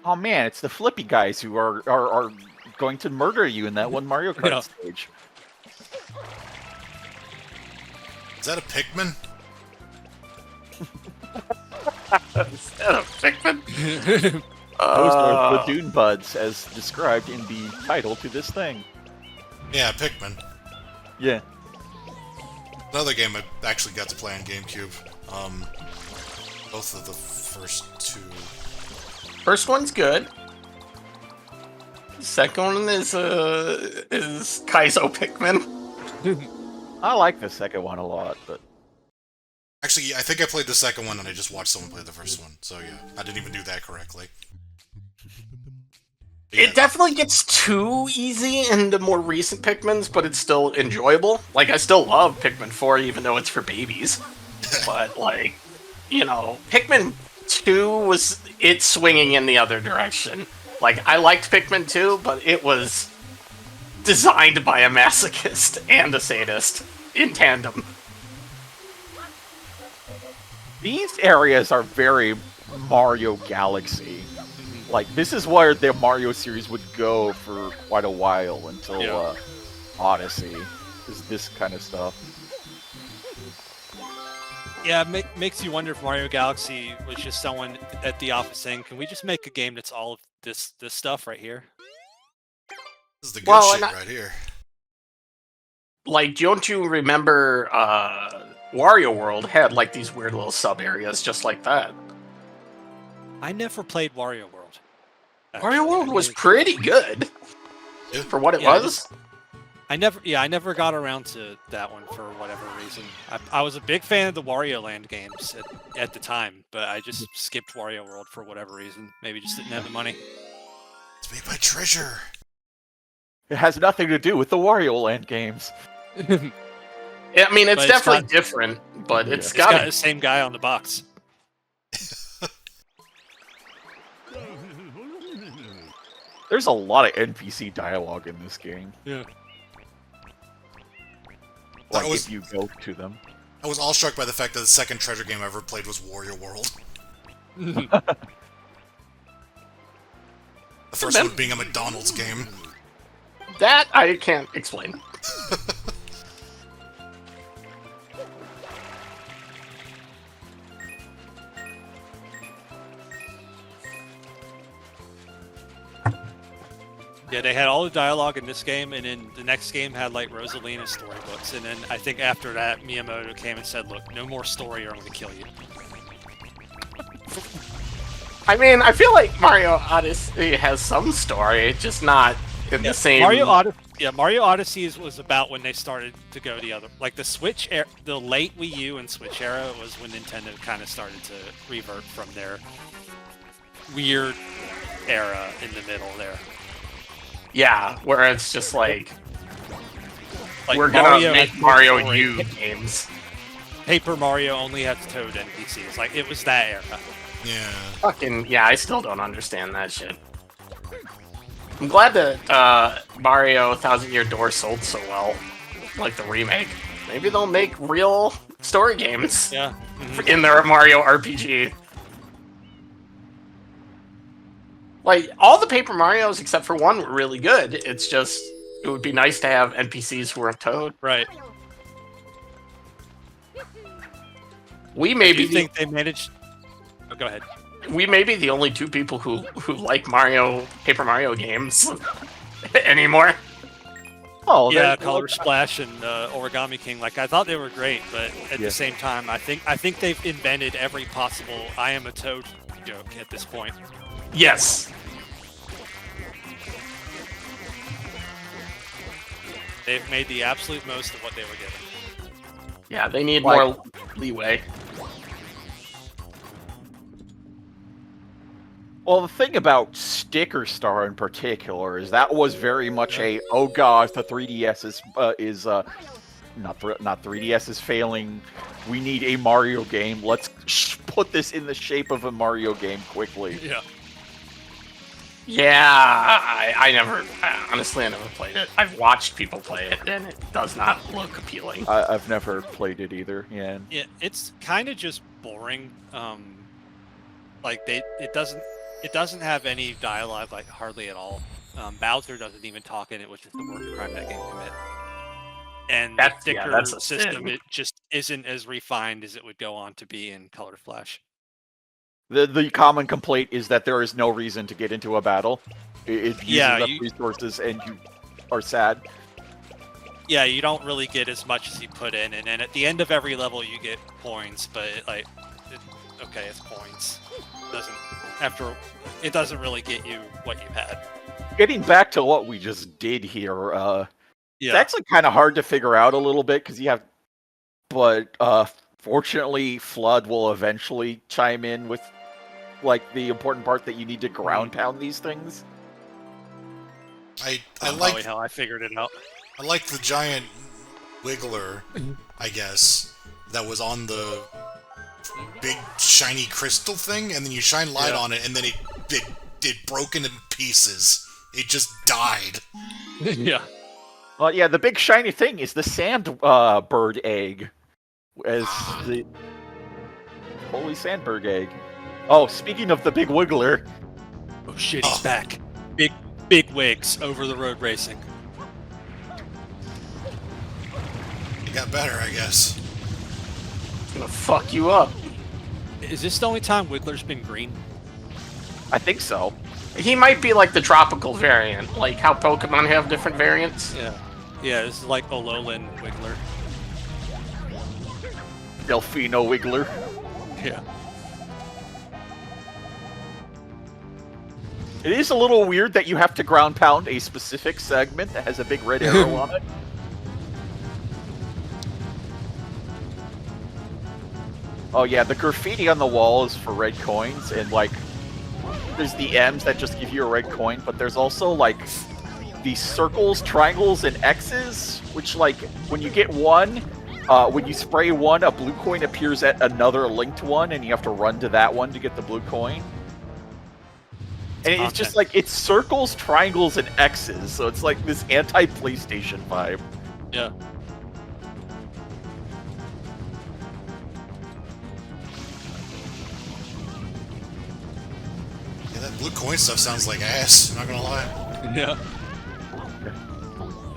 Oh man, it's the flippy guys who are going to murder you in that one Mario Kart stage. Is that a Pikmin? Is that a Pikmin? Those are the Dune Buds, as described in the title to this thing. Yeah, Pikmin. Yeah. Another game I actually got to play on GameCube. Both of the first two. First one's good. Second one is Kaizo Pikmin. I like the second one a lot, but Actually, I think I played the second one and I just watched someone play the first one. So yeah, I didn't even do that correctly. But It definitely gets too easy in the more recent Pikmins, but it's still enjoyable. Like, I still love Pikmin 4, even though it's for babies. But, like, you know, Pikmin 2 was it swinging in the other direction. Like, I liked Pikmin 2, but it was designed by a masochist and a sadist in tandem. these areas are very Mario Galaxy. Like, this is where the Mario series would go for quite a while until Odyssey, is this kind of stuff. Yeah, makes you wonder if Mario Galaxy was just someone at the office saying, "Can we just make a game that's all of this stuff right here?" This is the good shit right here. Like, don't you remember Wario World had like these weird little sub areas just like that? I never played Wario World. Wario World was pretty good for what it was. I never got around to that one for whatever reason. I was a big fan of the Wario Land games at the time, but I just skipped Wario World for whatever reason. Maybe just didn't have the money. It's made by Treasure. It has nothing to do with the Wario Land games. I mean, it's definitely different, but it's got the same guy on the box. There's a lot of NPC dialogue in this game. Yeah. Like, if you go to them. I was awestruck by the fact that the second Treasure game I ever played was Wario World. The first one being a McDonald's game. That I can't explain. Yeah, they had all the dialogue in this game, and then the next game had like Rosalina storybooks, and then I think after that Miyamoto came and said, "Look, no more story, or I'm going to kill you." I mean, I feel like Mario Odyssey has some story, just not in the same. Mario Odyssey was about when they started to go the other, like the late Wii U and Switch era was when Nintendo kind of started to revert from their weird era in the middle there. Yeah, where it's just like we're gonna make Mario U games. Paper Mario only has Toad NPCs. Like, it was that era. Yeah. I still don't understand that shit. I'm glad that Mario Thousand Year Door sold so well, like the remake. Maybe they'll make real story games in their Mario RPG. Like, all the Paper Marios except for one were really good. It's just, it would be nice to have NPCs who are Toad. Right. We may be think they managed... Oh, go ahead. We may be the only two people who like Paper Mario games anymore. Oh, yeah, Color Splash and Origami King. Like, I thought they were great, but at the same time, I think they've invented every possible "I am a Toad" joke at this point. Yes. They've made the absolute most of what they were given. Yeah, they need more leeway. Well, the thing about Sticker Star in particular is that was very much a, oh gosh, the 3DS is not 3DS is failing. We need a Mario game. Let's put this in the shape of a Mario game quickly. Yeah. Yeah, I honestly never played it. I've watched people play it, and it does not look appealing. I've never played it either. Yeah. Yeah, it's kind of just boring. Like it doesn't have any dialogue, like hardly at all. Bowser doesn't even talk in it, which is the worst crime that game commit. And the sticker system, it just isn't as refined as it would go on to be in Color Flash. The common complaint is that there is no reason to get into a battle. It uses up resources, and you are sad. Yeah, you don't really get as much as you put in, and then at the end of every level you get coins, but okay, it's coins. It doesn't really get you what you had. Getting back to what we just did here, it's actually kind of hard to figure out a little bit because you have, but fortunately, Flood will eventually chime in with like the important part that you need to ground pound these things. I like how I figured it out. I like the giant wiggler, I guess, that was on the big shiny crystal thing, and then you shine light on it, and then it broke into pieces. It just died. Yeah. Well, yeah, the big shiny thing is the sand bird egg, as the holy sandbird egg. Oh, speaking of the big wiggler. Oh shit, he's back. Big wigs over the road racing. It got better, I guess. It's gonna fuck you up. Is this the only time Wiggler's been green? I think so. He might be like the tropical variant, like how Pokemon have different variants. Yeah, this is like Alolan Wiggler. Delfino Wiggler. Yeah. It is a little weird that you have to ground pound a specific segment that has a big red arrow on it. Oh yeah, the graffiti on the wall is for red coins, and like, there's the M's that just give you a red coin, but there's also like these circles, triangles, and X's, which like, when you get one, when you spray one, a blue coin appears at another linked one, and you have to run to that one to get the blue coin. And it's just like, it's circles, triangles, and X's, so it's like this anti-PlayStation vibe. Yeah. Yeah, that blue coin stuff sounds like ass, I'm not gonna lie. Yeah.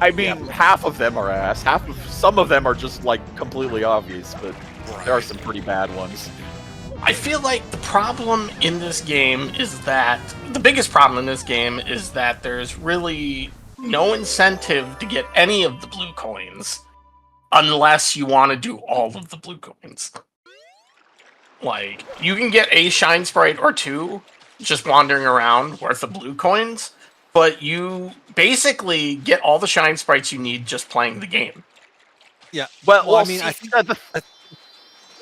I mean, half of them are ass. Some of them are just like completely obvious, but there are some pretty bad ones. I feel like the problem in this game is that the biggest problem in this game is that there's really no incentive to get any of the blue coins unless you want to do all of the blue coins. Like, you can get a shine sprite or two just wandering around worth of blue coins, but you basically get all the shine sprites you need just playing the game. Yeah. Well, I mean, I think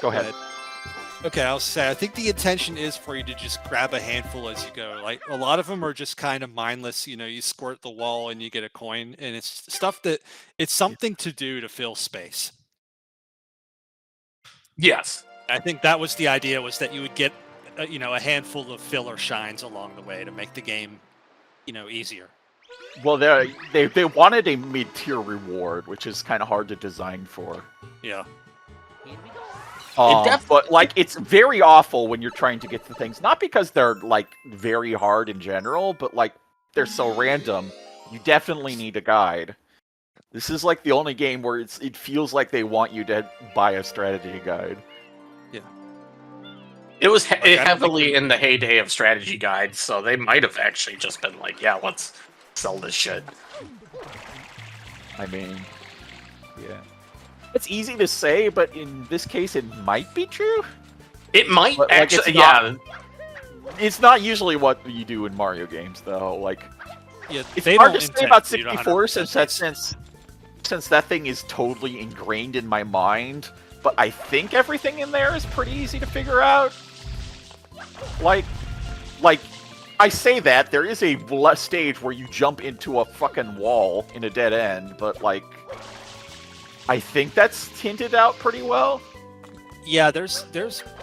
Go ahead. Okay, I'll say, I think the intention is for you to just grab a handful as you go. Like, a lot of them are just kind of mindless, you squirt the wall and you get a coin, and it's stuff that, it's something to do to fill space. Yes. I think that was the idea, was that you would get, a handful of filler shines along the way to make the game, easier. Well, they wanted a mid-tier reward, which is kind of hard to design for. Yeah. But like, it's very awful when you're trying to get the things. Not because they're like very hard in general, but like they're so random. You definitely need a guide. This is like the only game where it feels like they want you to buy a strategy guide. Yeah. It was heavily in the heyday of strategy guides, so they might have actually just been like, yeah, let's sell this shit. I mean, yeah. It's easy to say, but in this case, it might be true. It might but, actually, It's not usually what you do in Mario games, though. Like, yeah, it's hard to say about 64 since that thing is totally ingrained in my mind. But I think everything in there is pretty easy to figure out. Like, I say that there is a stage where you jump into a fucking wall in a dead end, but like, I think that's hinted out pretty well. Yeah, there's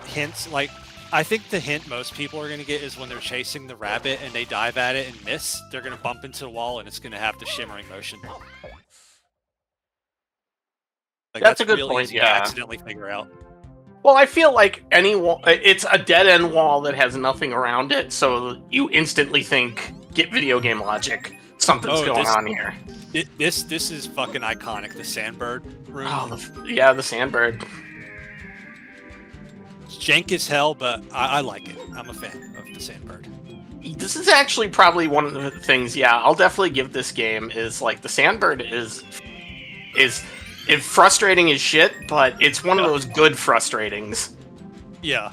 hints. Like, I think the hint most people are going to get is when they're chasing the rabbit and they dive at it and miss, they're going to bump into the wall and it's going to have the shimmering motion. Like, that's a good really point, easy yeah. to accidentally figure out. Well, I feel like any wall, it's a dead-end wall that has nothing around it, so you instantly think, get video game logic, something's going on here. This is fucking iconic, the Sandbird room. Oh, yeah, the Sandbird. jank as hell, but I like it. I'm a fan of the Sandbird. This is actually probably one of the things. Yeah, I'll definitely give this game is like the Sandbird is it's frustrating as shit, but it's one of those good frustratings. Yeah.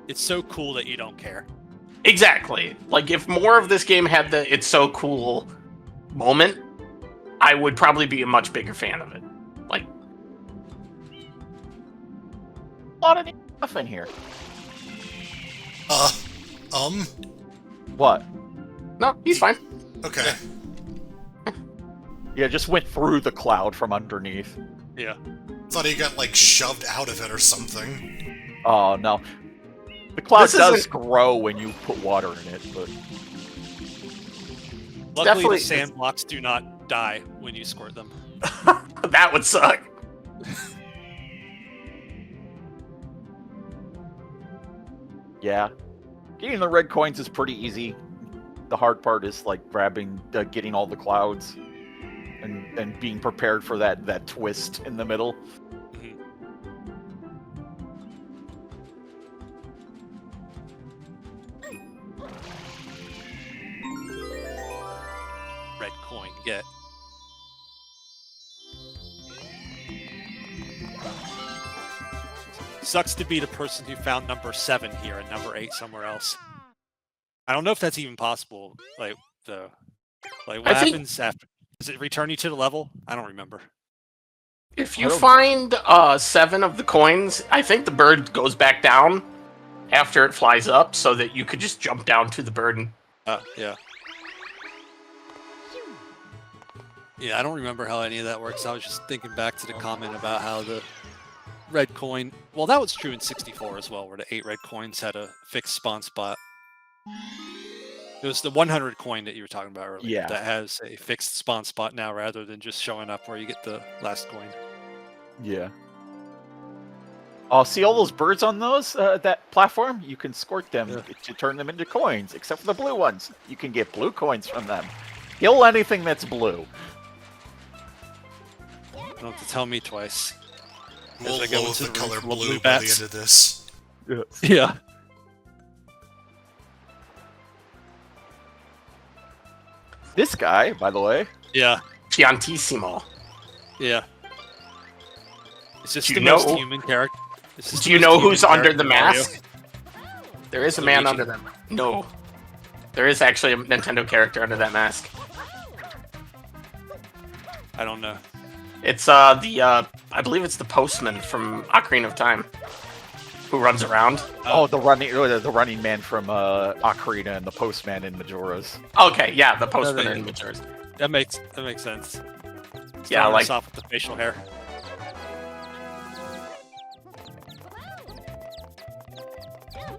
It's so cool that you don't care. Exactly. Like, if more of this game had the "it's so cool" moment, I would probably be a much bigger fan of it. Like, A lot of stuff in here. What? no, he's fine. Okay. Yeah, just went through the cloud from underneath. Yeah. Thought he got, like, shoved out of it or something. Oh, no. The cloud This does isn't- grow when you put water in it, but... Luckily, Definitely- the sand blocks do not die when you squirt them. That would suck. Yeah. Getting the red coins is pretty easy. The hard part is, like, getting all the clouds. And being prepared for that twist in the middle. Mhm. Red coin, get. Sucks to be the person who found number 7 here and number 8 somewhere else. I don't know if that's even possible. Like what I think- happens after? Does it return you to the level? I don't remember. If you find 7 of the coins, I think the bird goes back down after it flies up, so that you could just jump down to the bird and Yeah. Yeah, I don't remember how any of that works. I was just thinking back to the comment about how the red coin... Well, that was true in 64 as well, where the 8 red coins had a fixed spawn spot. It was the 100 coin that you were talking about earlier. Yeah. That has a fixed spawn spot now rather than just showing up where you get the last coin. Yeah. Oh, see all those birds on that platform? You can squirt them to turn them into coins, except for the blue ones. You can get blue coins from them. Kill anything that's blue. You don't have to tell me twice. We'll I go loathe into the the color room full of blue blue by the bats. end of this. Yeah. This guy, by the way. Yeah. piantissimo. Yeah. It's just Do the you know- most human character. It's just Do the you most know human who's under character the in Mario. mask? There is a man Luigi? under them. No. There is actually a Nintendo character under that mask. I don't know. It's I believe it's the postman from Ocarina of Time, who runs around. Oh, the running man from Ocarina and the postman in Majora's. Okay, yeah, the postman they- in Majora's. That makes sense. Yeah, Starting like us off with the facial hair.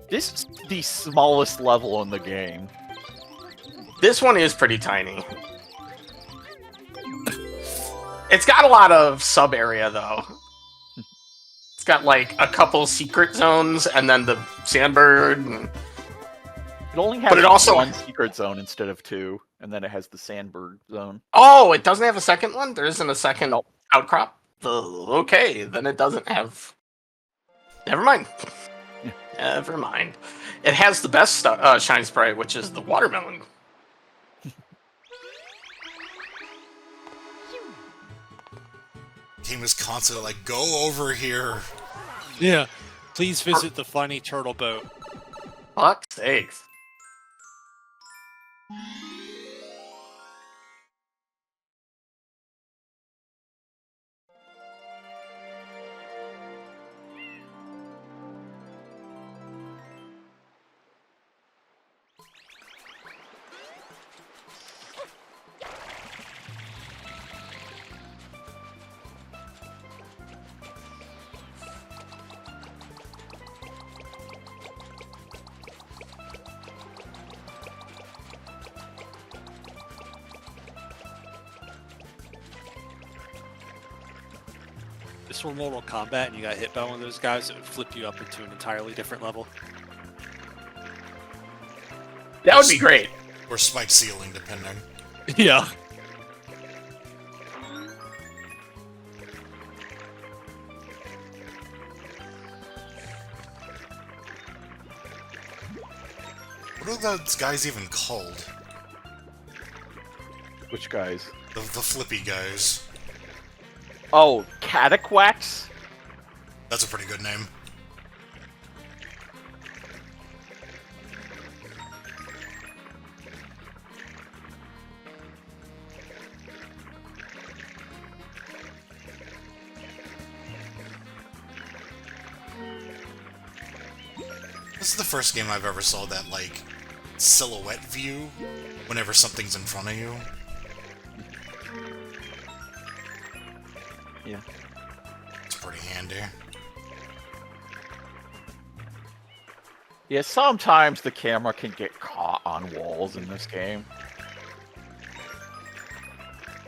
This is the smallest level in the game. this one is pretty tiny. It's got a lot of sub area though. It's got like a couple secret zones and then the sandbird. And... It only has But it also- one secret zone instead of 2, and then it has the sandbird zone. Oh, it doesn't have a second one? There isn't a second outcrop? Okay, then it doesn't have... Never mind. Never mind. It has the best shine sprite, which is the watermelon. Game is constantly like, go over here. Yeah. Please visit the funny turtle boat. Fuck's sakes. This were Mortal Kombat and you got hit by one of those guys, it would flip you up into an entirely different level. That would be great. Or spike ceiling, depending. Yeah. What are those guys even called? Which guys? The flippy guys. Oh, Cataquax? That's a pretty good name. This is the first game I've ever saw that, like, silhouette view whenever something's in front of you. Yeah. It's pretty handy. Yeah, sometimes the camera can get caught on walls in this game.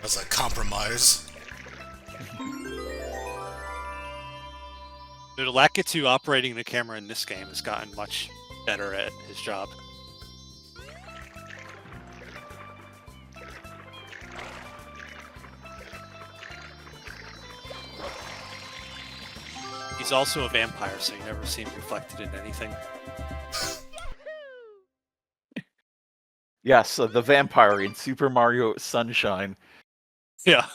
That's a compromise. Dude, Lakitu operating the camera in this game has gotten much better at his job. He's also a vampire, so you never see him reflected in anything. Yes, the vampire in Super Mario Sunshine. Yeah.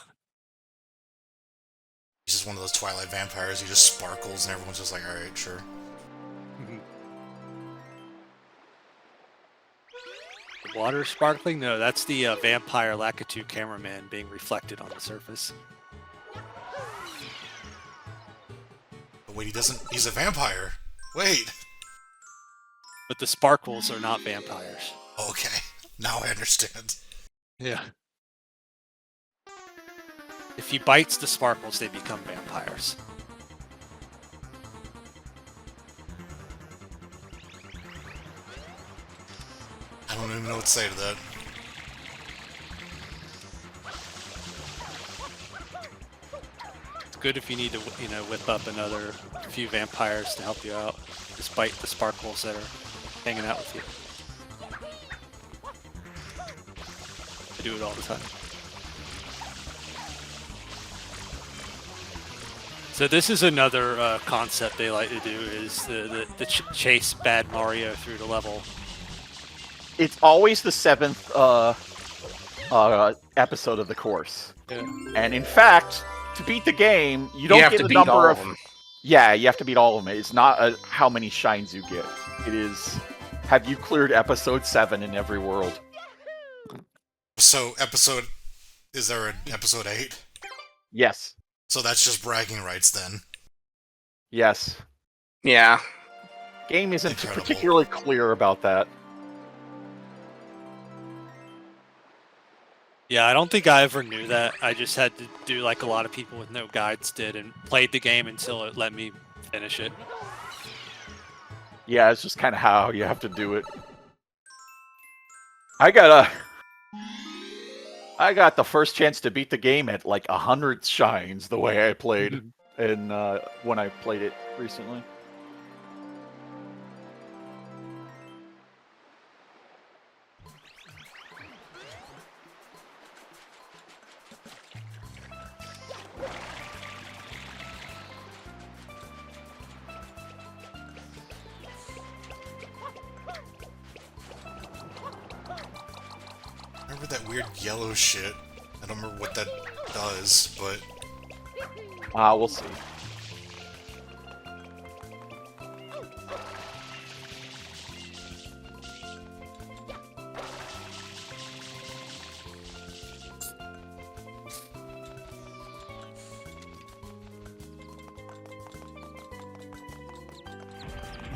He's just one of those Twilight vampires. He just sparkles, and everyone's just like, "Alright, sure." Water sparkling? No, that's the vampire Lakitu cameraman being reflected on the surface. But wait, he doesn't. He's a vampire. Wait. But the sparkles are not vampires. Okay, now I understand. Yeah. If he bites the sparkles, they become vampires. I don't even know what to say to that. It's good if you need to, whip up another few vampires to help you out. Just bite the sparkles that are hanging out with you. I do it all the time. So this is another concept they like to do, is the chase bad Mario through the level. It's always the 7th episode of the course. Yeah. And in fact, to beat the game, you don't have get to the beat number all of... of them. Yeah, you have to beat all of them. It's not how many shines you get. It is, have you cleared episode 7 in every world? So, is there an episode 8? Yes. So that's just bragging rights then. Yes. Yeah. Game isn't Incredible. particularly clear about that. Yeah, I don't think I ever knew that. I just had to do like a lot of people with no guides did, and played the game until it let me finish it. Yeah, it's just kind of how you have to do it. I got the first chance to beat the game at like 100 shines the way I played, and when I played it recently. Remember that weird yellow shit? I don't remember what that does, but... We'll see.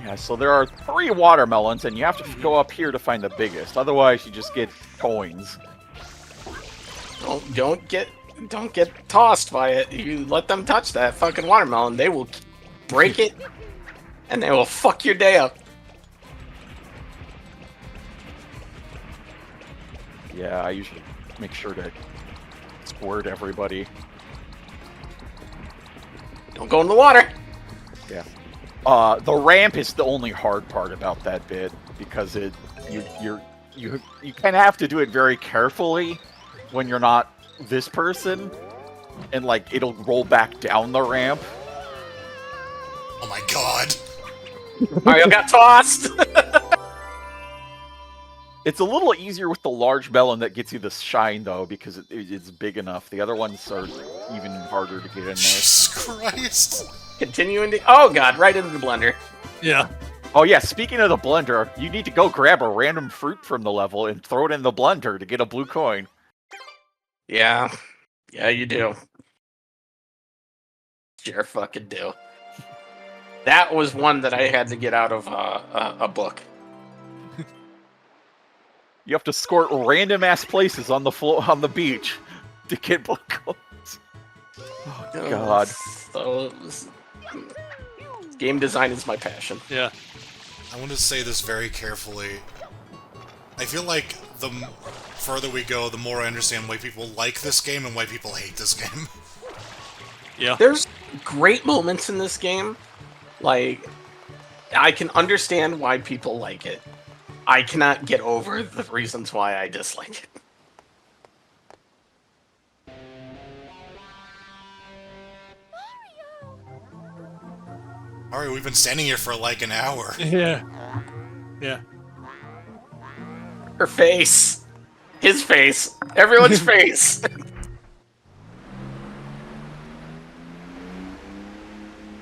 Yeah, so there are 3 watermelons, and you have to go up here to find the biggest. Otherwise, you just get coins. Don't get tossed by it. You let them touch that fucking watermelon, they will break it, and they will fuck your day up. Yeah, I usually make sure to squirt everybody. Don't go in the water. Yeah. The ramp is the only hard part about that bit, because you kind of have to do it very carefully when you're not this person, and like it'll roll back down the ramp. Oh my god! Mario got tossed. It's a little easier with the large melon that gets you the shine, though, because it's big enough. The other ones are even harder to get in there. Jesus Christ. Continuing to... Oh, God, right into the blender. Yeah. Oh, yeah, speaking of the blender, you need to go grab a random fruit from the level and throw it in the blender to get a blue coin. Yeah. Yeah, you do. Sure fucking do. That was one that I had to get out of a book. You have to squirt random-ass places on the beach to get blue coins. Oh, God. So, game design is my passion. Yeah. I want to say this very carefully. I feel like the further we go, the more I understand why people like this game and why people hate this game. Yeah. There's great moments in this game. Like, I can understand why people like it. I cannot get over the reasons why I dislike it. Alright, we've been standing here for like an hour. Yeah. Yeah. Her face. His face. Everyone's face.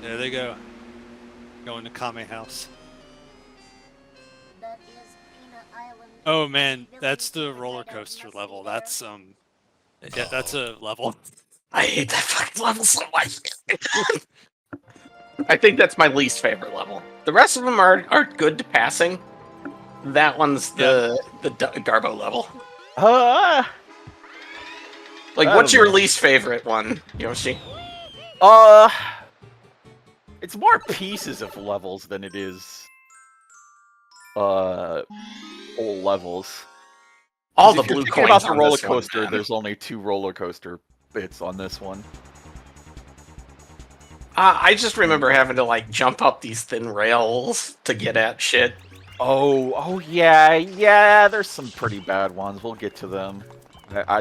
There they go. Going to Kame House. That is Peanut Island. Oh man, that's the roller coaster level. That's yeah, that's a level. I hate that fucking level so much. I think that's my least favorite level. The rest of them are good to passing. That one's the Garbo level. Like, what's your least favorite one, Yoshi? It's more pieces of levels than it is whole levels. All the If you're blue thinking coins about the on roller this one, coaster, man. there's only 2 roller coaster bits on this one. I just remember having to, like, jump up these thin rails to get at shit. Oh yeah, there's some pretty bad ones. We'll get to them.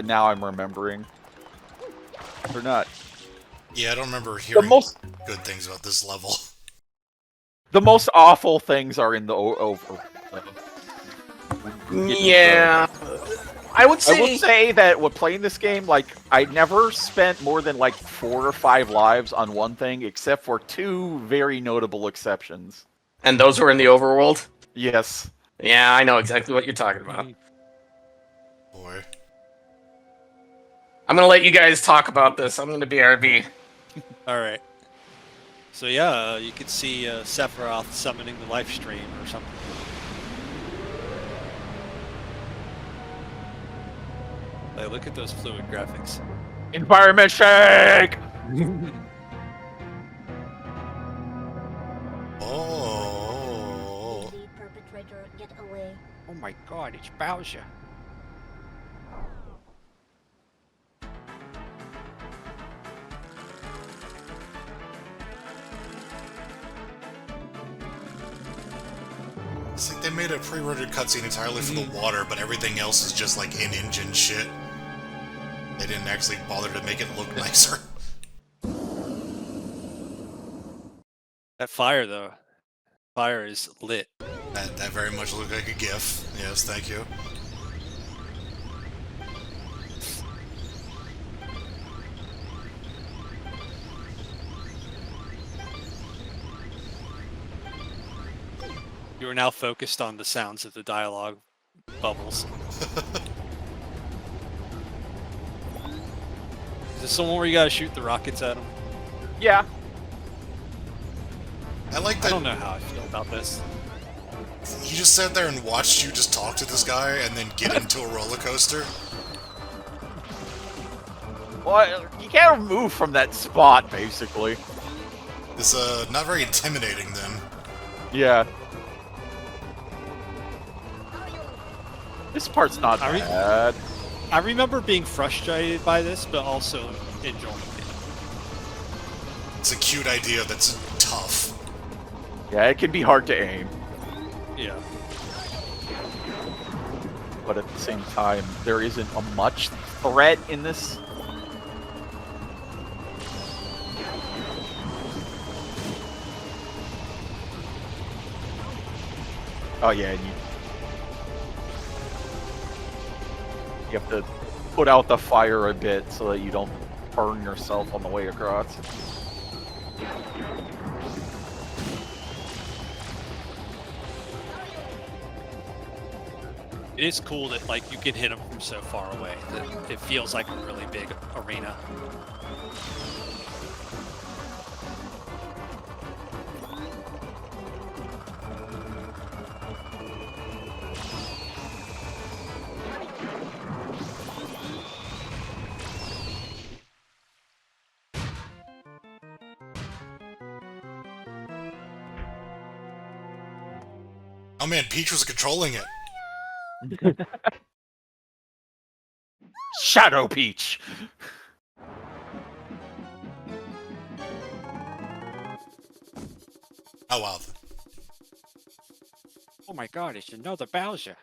Now I'm remembering. They're not. Yeah, I don't remember hearing good things about this level. The most awful things are in the over. Yeah. I would I will say that when playing this game, like, I never spent more than like 4 or 5 lives on one thing, except for 2 very notable exceptions. And those were in the overworld? Yes. Yeah, I know exactly what you're talking about. Boy. I'm gonna let you guys talk about this. I'm gonna BRB. All right. So yeah, you can see Sephiroth summoning the live stream or something. Like, look at those fluid graphics. Environment shake! Oh. The perpetrator, get away. Oh my god, it's Bowser. It's like they made a pre-rendered cutscene entirely for the water, but everything else is just like in-engine shit. They didn't actually bother to make it look nicer. That fire though. Fire is lit. That very much looked like a GIF. Yes, thank you. You are now focused on the sounds of the dialogue bubbles. Is this someone where you gotta shoot the rockets at them? Yeah. I like I that don't know how I feel about this. he just sat there and watched you just talk to this guy and then get into a roller coaster. Well, you can't move from that spot, basically. It's not very intimidating then. Yeah. This part's not I bad. I remember being frustrated by this, but also enjoying it. It's a cute idea that's tough. Yeah, it can be hard to aim, Yeah. but at the same time, there isn't a much threat in this. Oh yeah, and you... You have to put out the fire a bit so that you don't burn yourself on the way across. It is cool that like you can hit them from so far away. That it feels like a really big arena. Oh man, Peach was controlling it. Shadow Peach! Oh wow. Oh my god, it's another Bowser.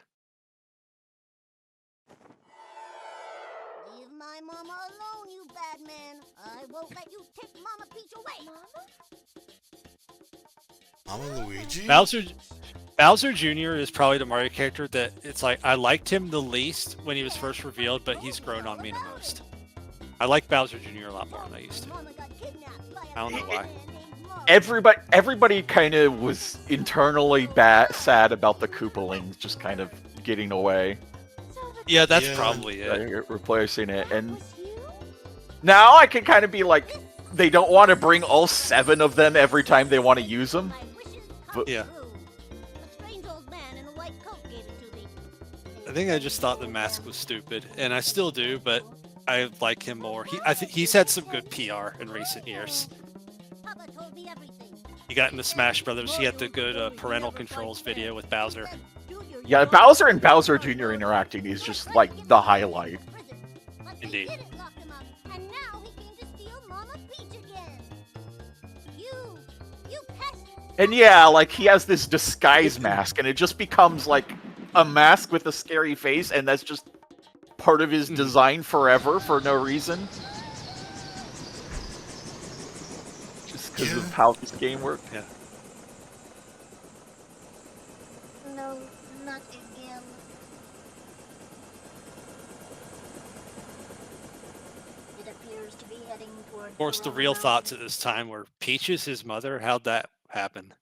Leave my mama alone, you bad man. I won't let you take Mama Peach away. Mama Luigi? Bowser Jr. is probably the Mario character that it's like I liked him the least when he was first revealed, but he's grown on me the most. I like Bowser Jr. a lot more than I used to. I don't know why. Everybody kind of was internally sad about the Koopalings just kind of getting away. Yeah, that's probably it. Replacing it, and now I can kind of be like, they don't want to bring all 7 of them every time they want to use them. But yeah. I think I just thought the mask was stupid, and I still do, but I like him more. I think he's had some good PR in recent years. He got into Smash Brothers. He had the good parental controls video with Bowser. Yeah, Bowser and Bowser Jr. interacting is just like the highlight. Indeed. And yeah, like he has this disguise mask, and it just becomes like a mask with a scary face, and that's just part of his design forever for no reason. Just because of how this game works. Yeah. No, not again. It appears to be heading toward. Of course, the real thoughts at this time were Peach is his mother. How'd that happen?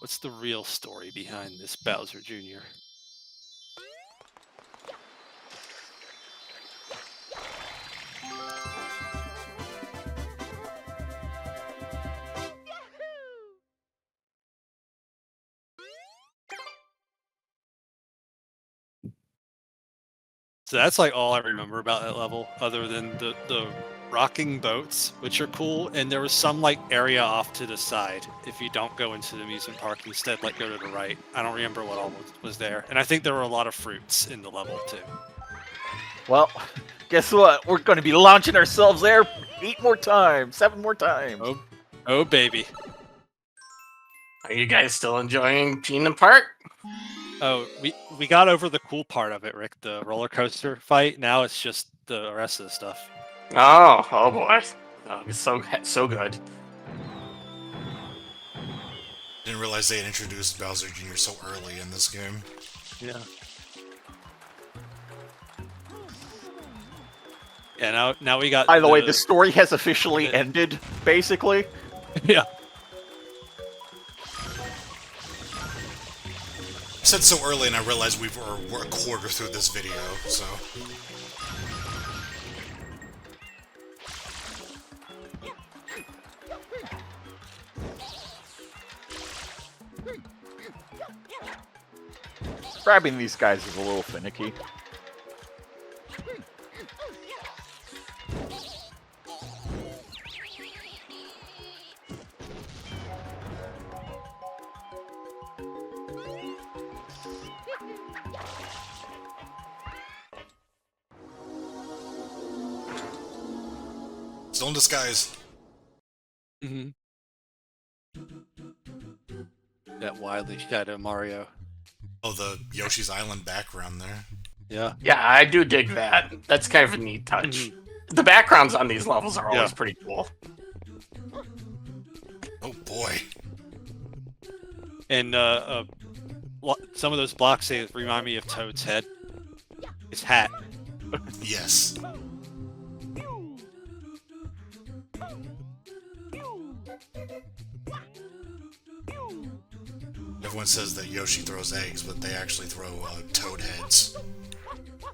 What's the real story behind this Bowser Jr.? So that's like all I remember about that level, other than the rocking boats, which are cool, and there was some like area off to the side. If you don't go into the amusement park, instead like go to the right. I don't remember what all was there, and I think there were a lot of fruits in the level too. Well, guess what? We're going to be launching ourselves there 8 more times, 7 more times. Oh baby. Are you guys still enjoying Peanut Park? Oh, we got over the cool part of it, Rick, the roller coaster fight. Now it's just the rest of the stuff. Oh boy. Oh, it's so good. Didn't realize they had introduced Bowser Jr. so early in this game. Yeah. Yeah, now we got... By the way, the story has officially ended, basically. Yeah. I said so early and I realized we're a quarter through this video, so... Grabbing these guys is a little finicky. Still in disguise. Mm-hmm. That wildly shadow Mario. Oh, the Yoshi's Island background there. Yeah. Yeah, I do dig that. That's kind of a neat touch. The backgrounds on these levels are always pretty cool. Oh boy. And some of those blocks, they remind me of Toad's head. His hat. Yes. Everyone says that Yoshi throws eggs, but they actually throw toad heads.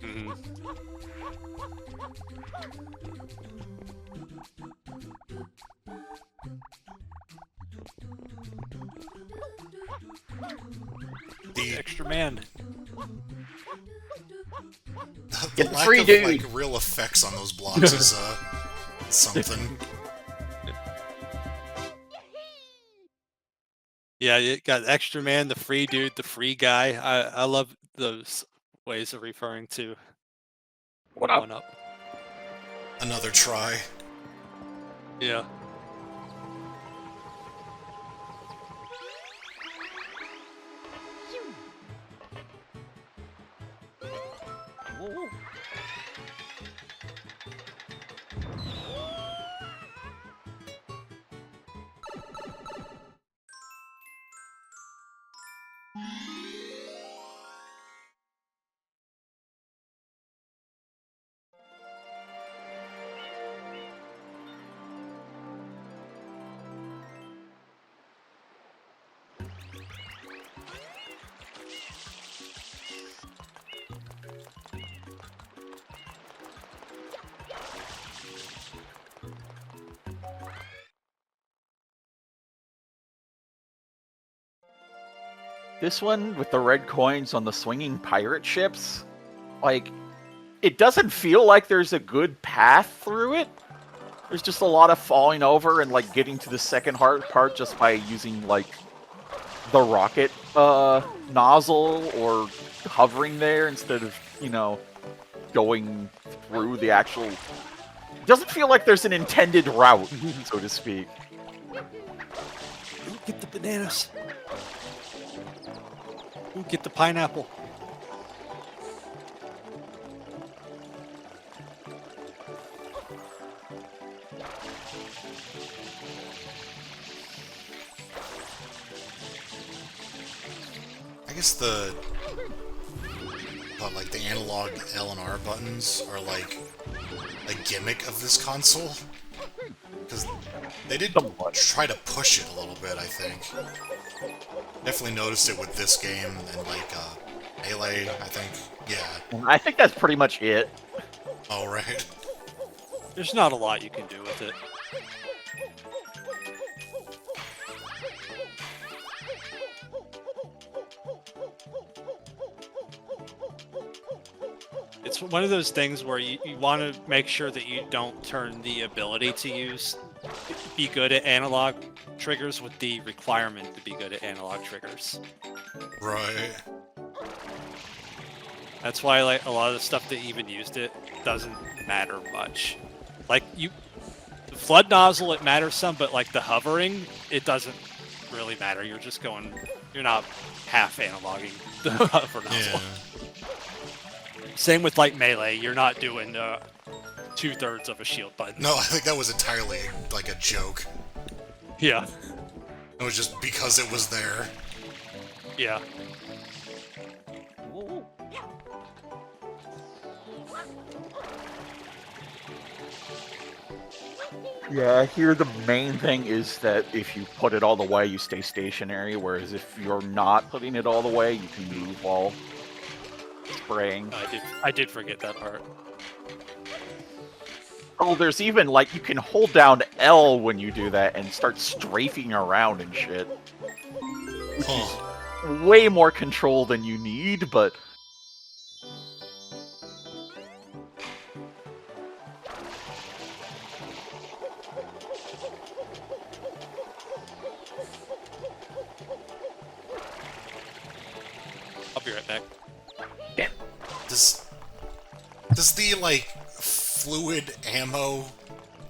Mm-hmm. The Extra man. Get the lack free of dude. like real effects on those blocks is something. Yeah, you got extra man, the free dude, the free guy. I love those ways of referring to What up? one up. Another try. Yeah. This one with the red coins on the swinging pirate ships, like, it doesn't feel like there's a good path through it. There's just a lot of falling over and like getting to the second hard part just by using like the rocket nozzle or hovering there instead of, you know, going through the actual. It doesn't feel like there's an intended route, so to speak. Ooh, get the bananas. Ooh, get the pineapple. I guess like the analog L and R buttons are like a gimmick of this console. Because they did try to push it a little bit, I think. Definitely noticed it with this game and like Melee, I think. Yeah. I think that's pretty much it. Oh, right. There's not a lot you can do with it. It's one of those things where you want to make sure that you don't turn the ability to be good at analog triggers with the requirement to be good at analog triggers. Right. That's why like a lot of the stuff that even used it doesn't matter much. Like the flood nozzle, it matters some, but like the hovering, it doesn't really matter. You're not half analoguing the hover nozzle. Yeah. Same with like Melee, you're not doing 2/3 of a shield button. No, I think that was entirely like a joke. Yeah. It was just because it was there. Yeah. Yeah, here the main thing is that if you put it all the way, you stay stationary, whereas if you're not putting it all the way, you can move while spraying. I did forget that part. Oh, there's even, like, you can hold down L when you do that and start strafing around and shit. Huh. Way more control than you need, but... I'll be right back. Yeah. Does the like fluid ammo,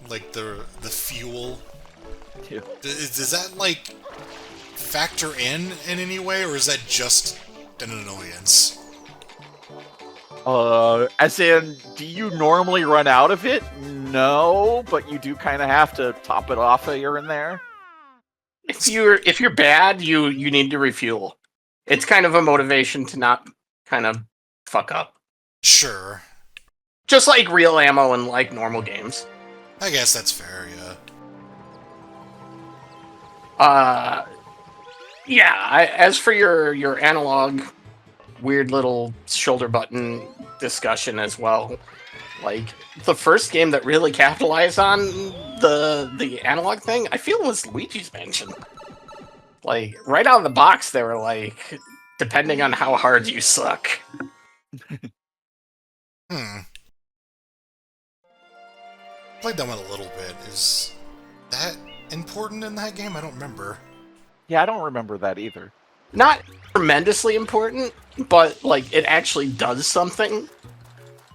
like the fuel, does that like factor in any way, or is that just an annoyance? As in, do you normally run out of it? No, but you do kind of have to top it off here and there. If you're bad, you need to refuel. It's kind of a motivation to not kind of fuck up. Sure. Just like real ammo in like normal games. I guess that's fair, Yeah, as for your analog weird little shoulder button discussion as well, like the first game that really capitalized on the analog thing, I feel was Luigi's Mansion. Like right out of the box, they were like, depending on how hard you suck. Played that one a little bit. Is that important in that game? I don't remember. Yeah, I don't remember that either. Not tremendously important, but like it actually does something.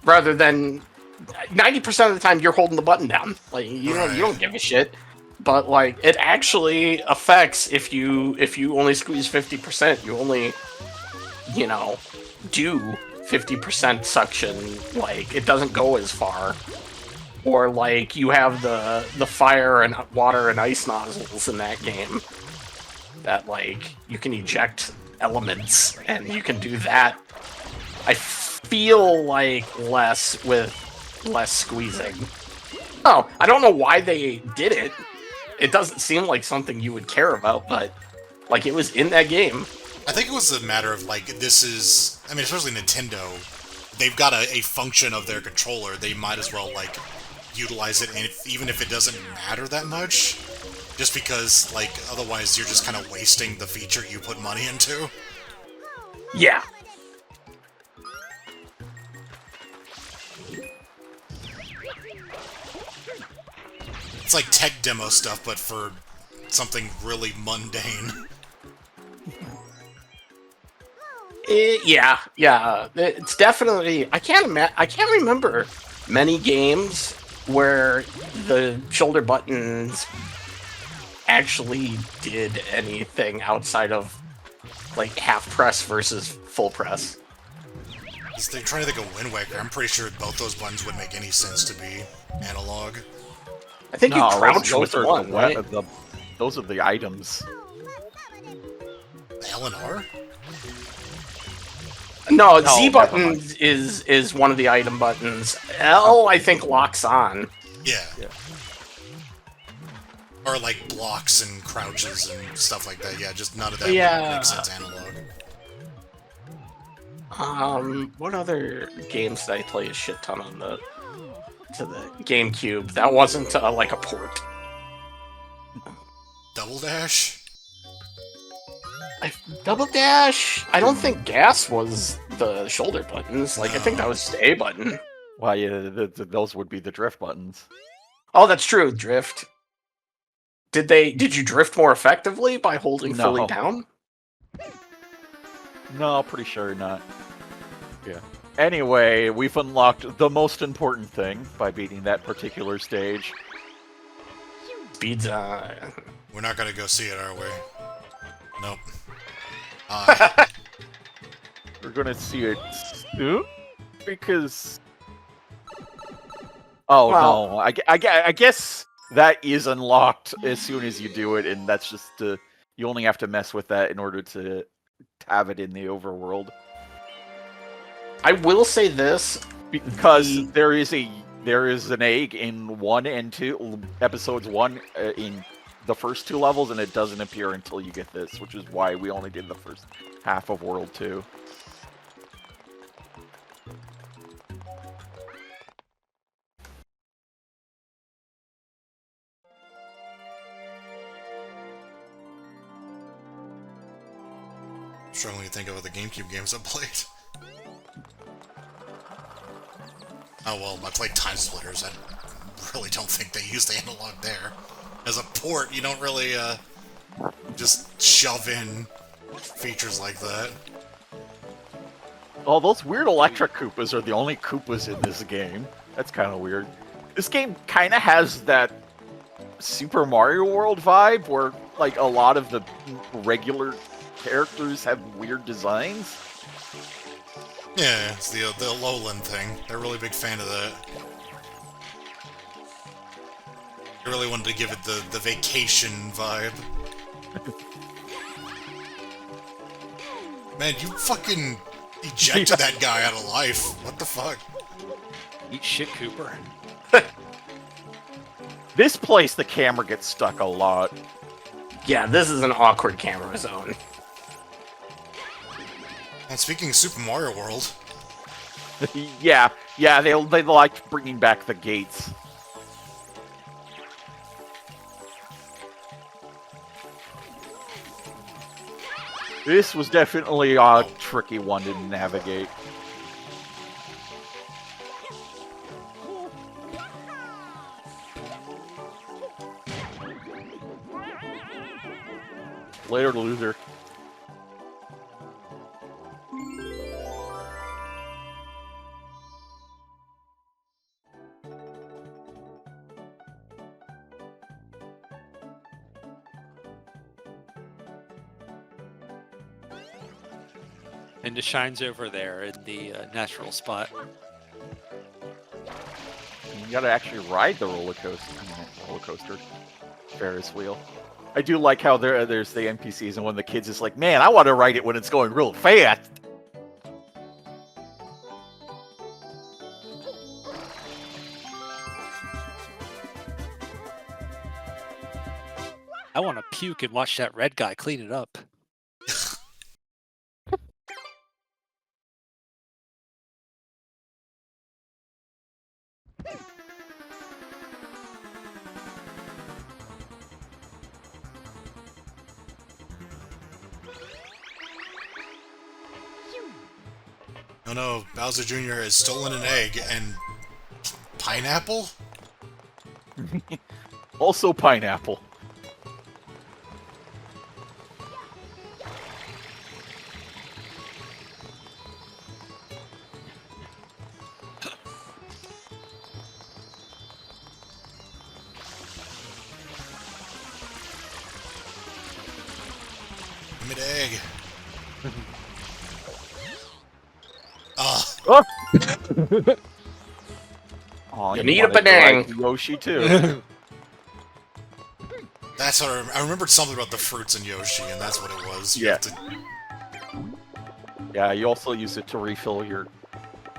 Rather than 90% of the time you're holding the button down. Like you don't give a shit. But like it actually affects if you only squeeze 50%, you only do 50% suction. Like it doesn't go as far. Or like you have the fire and water and ice nozzles in that game that like you can eject elements and you can do that. I feel like less with less squeezing. Oh, I don't know why they did it. It doesn't seem like something you would care about, but like it was in that game. I think it was a matter of like this is. I mean, especially Nintendo. They've got a function of their controller. They might as well like utilize it, and even if it doesn't matter that much, just because like otherwise you're just kind of wasting the feature you put money into. Yeah. It's like tech demo stuff, but for something really mundane. Yeah. It's definitely. I can't remember many games where the shoulder buttons actually did anything outside of like half press versus full press. They're trying to think of Wind Waker. I'm pretty sure both those buttons would make any sense to be analog. I think you crouch those with one, right? Those are the items. The L and R? No, Z button is one of the item buttons. L, I think, locks on. Yeah. Or like blocks and crouches and stuff like that. Yeah, just none of that makes sense analog. What other games did I play a shit ton on to the GameCube? That wasn't like a port. Double Dash? Double Dash? I don't think gas was the shoulder buttons. Like, I think that was the A button. Well, yeah, those would be the drift buttons. Oh, that's true, drift. Did you drift more effectively by holding fully down? No, pretty sure not. Yeah. Anyway, we've unlocked the most important thing by beating that particular stage. Speeds. We're not gonna go see it, are we? Nope. We're gonna see it soon? Because... Oh, well, no. I guess that is unlocked as soon as you do it, and that's just... you only have to mess with that in order to have it in the overworld. I will say this... Because there is an egg in 1 and 2, episodes 1 in the first 2 levels, and it doesn't appear until you get this, which is why we only did the first half of World 2. Struggling to think of other GameCube games I've played. Oh well, I played Time Splitters. I really don't think they use the analog there. As a port, you don't really just shove in features like that. Oh, those weird electric Koopas are the only Koopas in this game. That's kind of weird. This game kind of has that Super Mario World vibe, where like a lot of the regular characters have weird designs. Yeah, it's the Lowland thing. They're a really big fan of that. They really wanted to give it the vacation vibe. Man, you fucking ejected that guy out of life. What the fuck? Eat shit, Cooper. This place, the camera gets stuck a lot. Yeah, this is an awkward camera zone. And speaking of Super Mario World, yeah, they liked bringing back the gates. This was definitely a tricky one to navigate. Later, loser. And it shines over there in the natural spot. You gotta actually ride the roller coaster. Ferris wheel. I do like how there's the NPCs and one of the kids is like, man, I want to ride it when it's going real fast. I want to puke and watch that red guy clean it up. oh no, Bowser Jr. has stolen an egg and pineapple? Also pineapple. Give me the egg. Oh, oh You need a banana. Yoshi too. That's what I remembered something about the fruits in Yoshi, and that's what it was. You Yeah. have to- Yeah, you also use it to refill your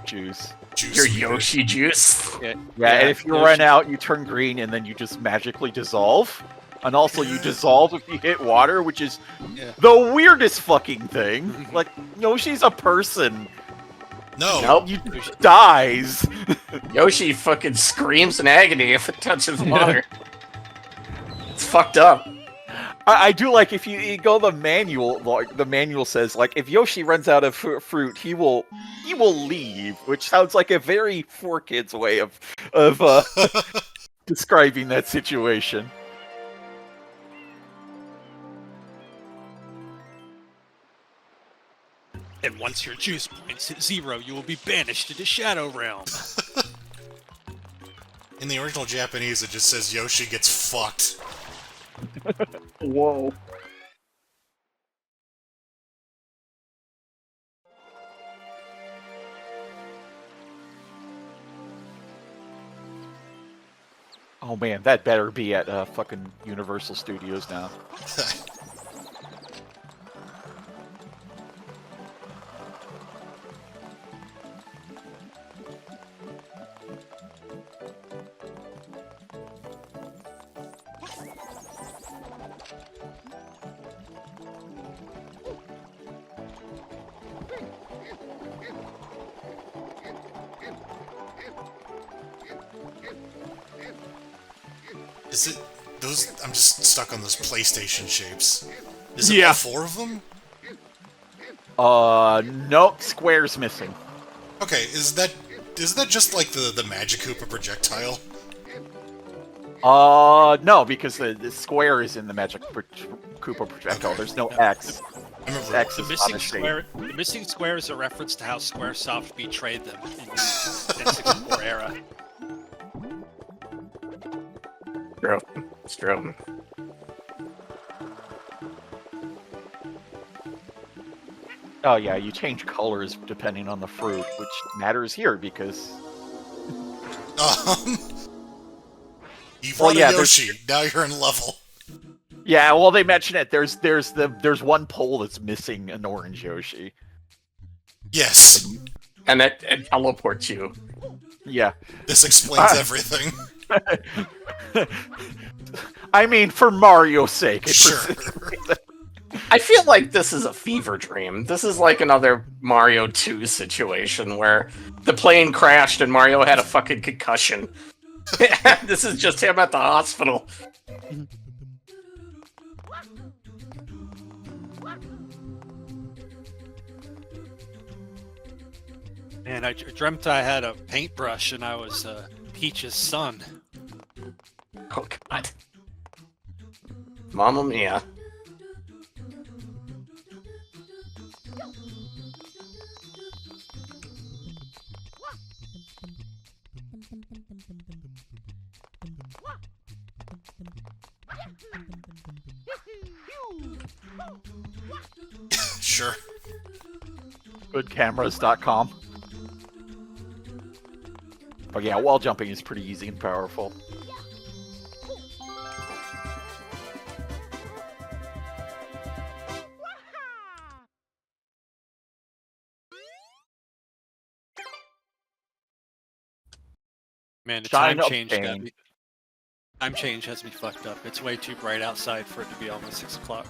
juice. juice Your meter. Yoshi juice. Yeah, Yeah, and if you Yoshi- run out, you turn green, and then you just magically dissolve. And also, you dissolve if you hit water, which is Yeah. the weirdest fucking thing. Like, Yoshi's a person. No. Nope. You dies. Yoshi fucking screams in agony if it touches water. It's fucked up. I do like if you go the manual. Like the manual says, like if Yoshi runs out of fruit, he will leave, which sounds like a very 4Kids way of describing that situation. And once your juice points hit 0, you will be banished to the Shadow Realm. In the original Japanese, it just says Yoshi gets fucked. Whoa. Oh man, that better be at fucking Universal Studios now. Is it those? I'm just stuck on those PlayStation shapes. Is it Yeah. all 4 of them? Nope, Square's missing. Okay, isn't that just like the Magic Koopa projectile? No, because the square is in the Magic Koopa projectile. Okay. There's no X. I remember. X The is missing not a shape. square. The missing square is a reference to how SquareSoft betrayed them in the N64 era. True. It's true. Oh yeah, you change colors depending on the fruit, which matters here because You Well, fought yeah, a there's- Yoshi. Now you're in level. Yeah, well, they mention it. There's one pole that's missing an orange Yoshi. Yes, And it teleports you. Yeah. this explains everything. I mean, for Mario's sake. Sure. I feel like this is a fever dream. This is like another Mario 2 situation where the plane crashed and Mario had a fucking concussion. This is just him at the hospital. Man, I dreamt I had a paintbrush and I was Peach's son. Oh god. Mamma mia. Sure. Goodcameras.com. But yeah, wall jumping is pretty easy and powerful. Man, the Shine time of change pain. got me. Time change has me fucked up. It's way too bright outside for it to be almost 6 o'clock.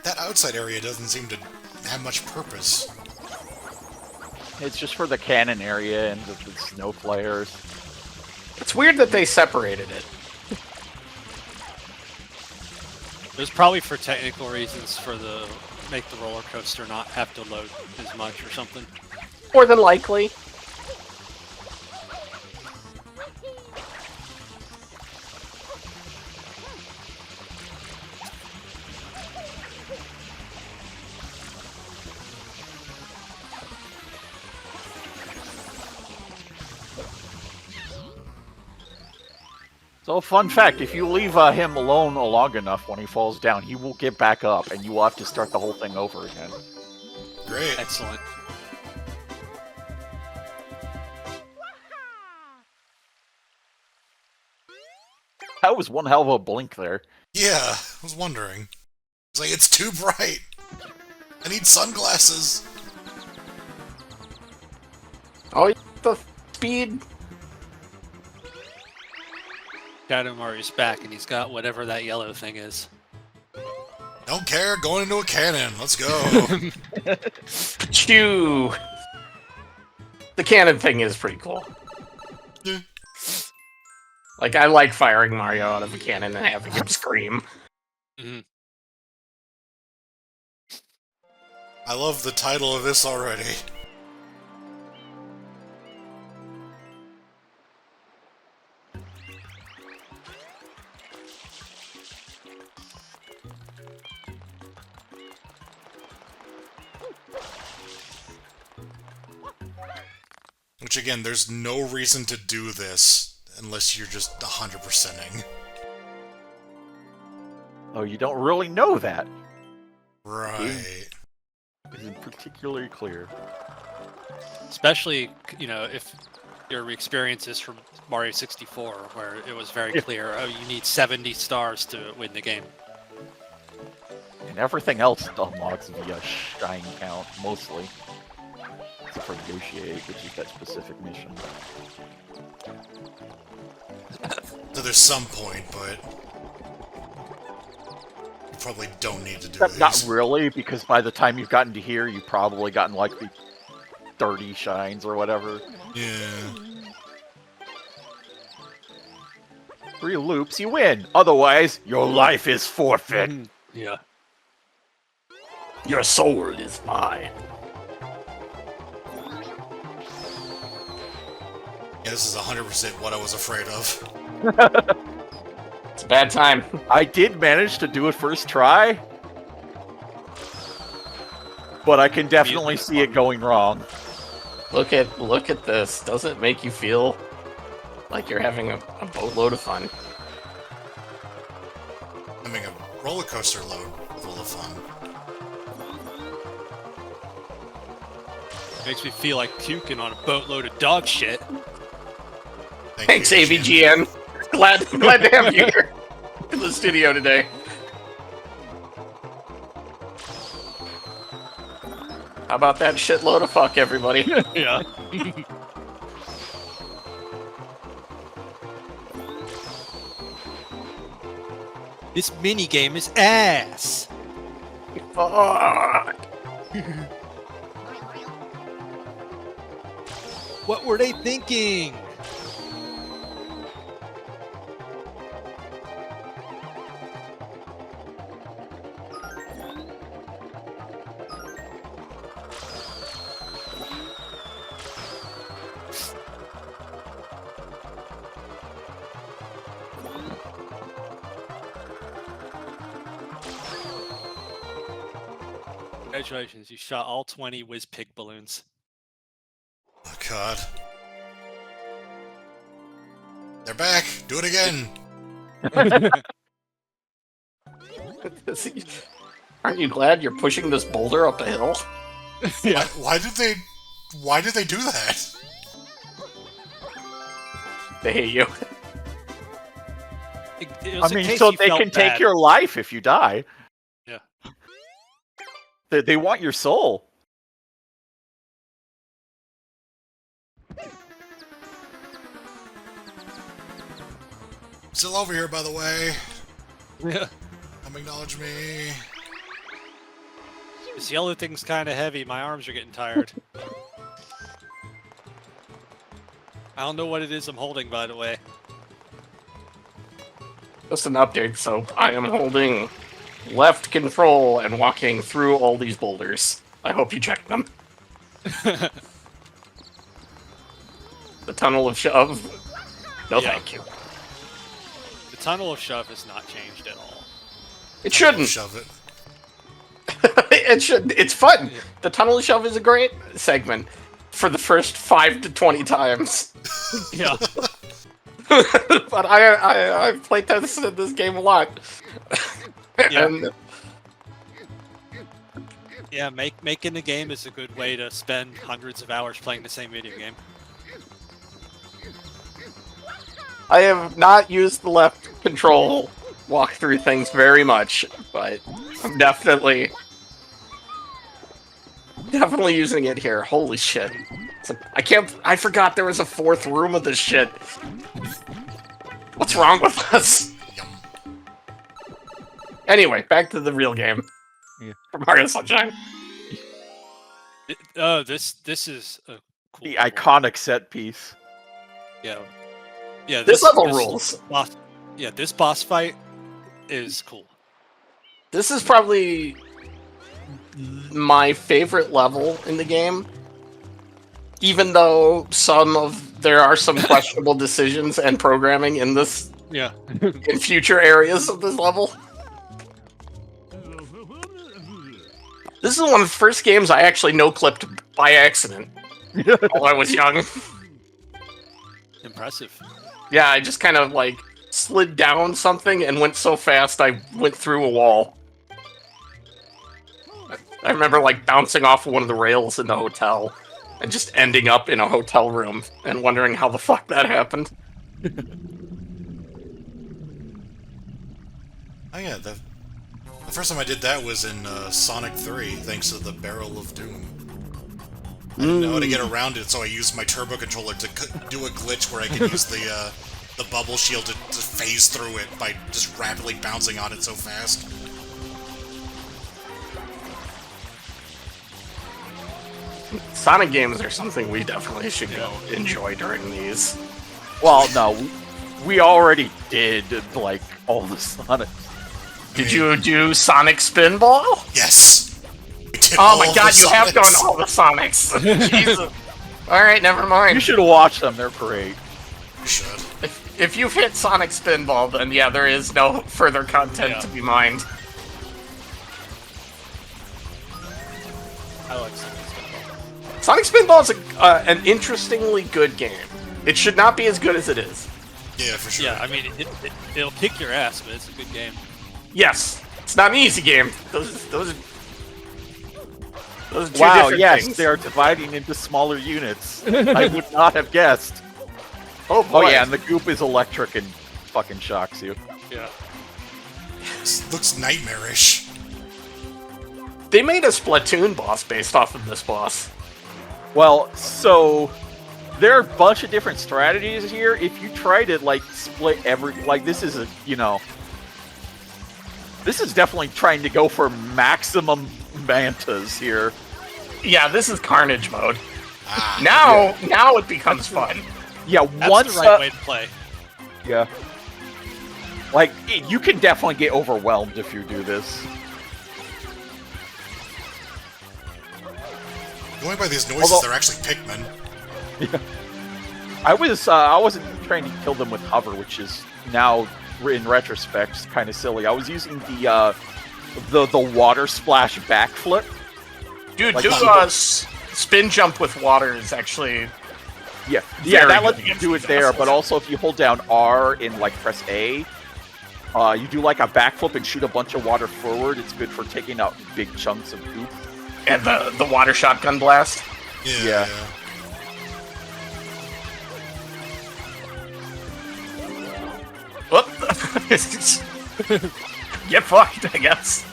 That outside area doesn't seem to have much purpose. It's just for the cannon area and the snow flares. It's weird that they separated it. It was probably for technical reasons for the make the roller coaster not have to load as much or something. More than likely. So, fun fact, if you leave him alone long enough when he falls down, he will get back up, and you will have to start the whole thing over again. Great. Excellent. That was one hell of a blink there. Yeah, I was wondering. It's like, it's too bright. I need sunglasses. Oh, the speed. Shadow Mario's back, and he's got whatever that yellow thing is. Don't care, going into a cannon. Let's go. Chew. The cannon thing is pretty cool. Yeah. Like, I like firing Mario out of a cannon and having him scream. Mm-hmm. I love the title of this already. Which, again, there's no reason to do this unless you're just 100%ing. Oh, you don't really know that. Right. Isn't particularly clear. Especially, you know, if your experience is from Mario 64, where it was very clear, oh, you need 70 stars to win the game. And everything else unlocks via shine count, mostly. Except for Negotiate, which is that specific mission. So there's some point, but you probably don't need to do Except these. not really, because by the time you've gotten to here, you've probably gotten like the 30 shines or whatever. Yeah. 3 loops, you win. Otherwise, your life is forfeit. Yeah. Your soul is mine. Yeah, this is 100% what I was afraid of. It's a bad time. I did manage to do it first try, but I can definitely see it going wrong. Look at this. Does it make you feel like you're having a boatload of fun? Having a roller coaster load full of fun. Makes me feel like puking on a boatload of dog shit. Thanks, you, Jim. AVGN. Glad to have you here in the studio today. How about that shitload of fuck, everybody? Yeah. This mini game is ass. Fuck. What were they thinking? Congratulations, you shot all 20 whiz pig balloons. Oh, God. They're back! Do it again! Aren't you glad you're pushing this boulder up a hill? Yeah. Why did they do that? They hate you. I mean, so they can take your life if you die. Yeah. They want your soul. Still over here, by the way. Yeah. Come acknowledge me. This yellow thing's kind of heavy. My arms are getting tired. I don't know what it is I'm holding, by the way. Just an update, so I am holding left control and walking through all these boulders. I hope you checked them. The tunnel of shove. No, Yeah. thank you. The tunnel of shove has not changed at all. It shouldn't. Shove it. It should. It's fun. The tunnel of shove is a great segment for the first 5 to 20 times. Yeah. But I've played this game a lot. Yeah. And Yeah, making the game is a good way to spend hundreds of hours playing the same video game. I have not used the left control walk through things very much, but I'm definitely using it here. Holy shit. I forgot there was a 4th room of this shit. What's wrong with us? Yum. Anyway, back to the real game. Yeah. From Mario Sunshine. This is a cool The level. iconic set piece. Yeah. Yeah. This level rules. Boss, yeah, this boss fight is cool. This is probably my favorite level in the game. Even though there are some questionable decisions and programming in this Yeah. in future areas of this level. This is one of the first games I actually no-clipped by accident while I was young. Impressive. Yeah, I just kind of like slid down something and went so fast I went through a wall. I remember like bouncing off one of the rails in the hotel and just ending up in a hotel room and wondering how the fuck that happened. Oh yeah, the first time I did that was in Sonic 3, thanks to the Barrel of Doom. I didn't know how to get around it, so I used my turbo controller to do a glitch where I could use the bubble shield to phase through it by just rapidly bouncing on it so fast. Sonic games are something we definitely should go enjoy during these. Well, no, we already did like all the Sonic. Did you do Sonic Spinball? Yes. We did Oh all my of god, the you have done Sonics. all the Sonics. Jesus. Alright, never mind. You should watch them. They're great. You should. If you've hit Sonic Spinball, then yeah, there is no further content to be mined. I like Sonic Spinball. Sonic Spinball is an interestingly good game. It should not be as good as it is. Yeah, for sure. Yeah, I mean, it'll kick your ass, but it's a good game. Yes, it's not an easy game. Those are two Wow, different yes, things. they are dividing into smaller units. I would not have guessed. Oh boy. Oh yeah, and the goop is electric and fucking shocks you. Yeah. This looks nightmarish. They made a Splatoon boss based off of this boss. Well, so there are a bunch of different strategies here. If you try to like split this is this is definitely trying to go for maximum mantas here. Yeah, this is Carnage mode. Ah, Now it becomes fun. Yeah, That's once the right way to play. yeah, like you can definitely get overwhelmed if you do this. going by these noises, Although- they're actually Pikmin. Yeah. I wasn't trying to kill them with hover, which is now in retrospect kind of silly. I was using the water splash backflip. Dude, Like do the- spin jump with water is actually Yeah, Very that good lets you against do it these there. assholes. But also, if you hold down R and like press A, you do like a backflip and shoot a bunch of water forward. It's good for taking out big chunks of goop. and the water shotgun blast. Yeah. Whoop. Get fucked, I guess.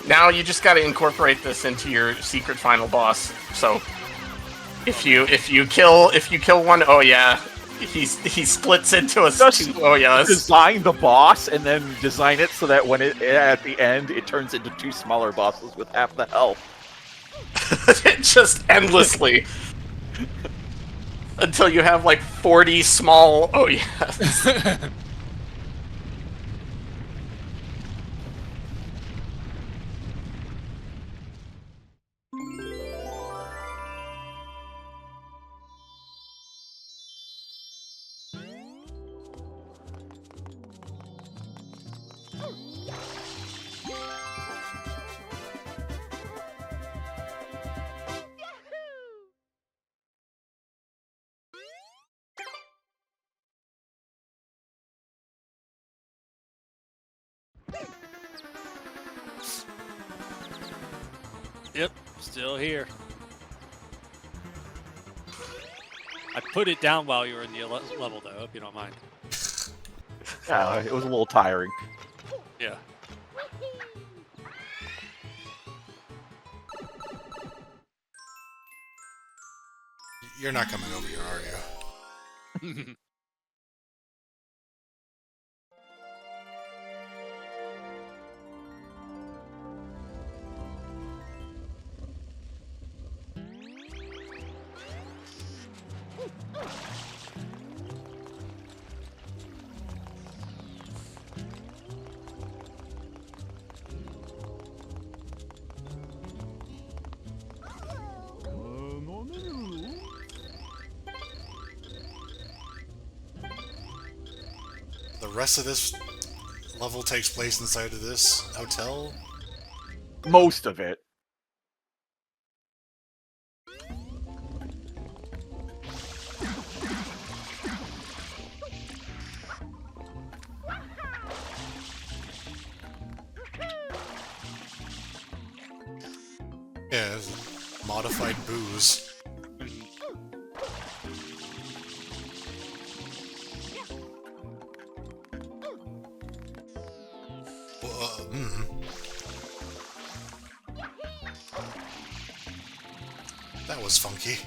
Now you just gotta incorporate this into your secret final boss. So if you kill one, oh yeah, he splits into a Just two oh yes. Design the boss and then design it so that when at the end it turns into two smaller bosses with half the health. Just endlessly. Until you have like 40 small oh yes. Yep, still here. I put it down while you were in the level, though. Hope you don't mind. Yeah, it was a little tiring. Yeah. You're not coming over here, are you? The rest of this level takes place inside of this hotel? Most of it. Yeah, it's modified booze. That was funky.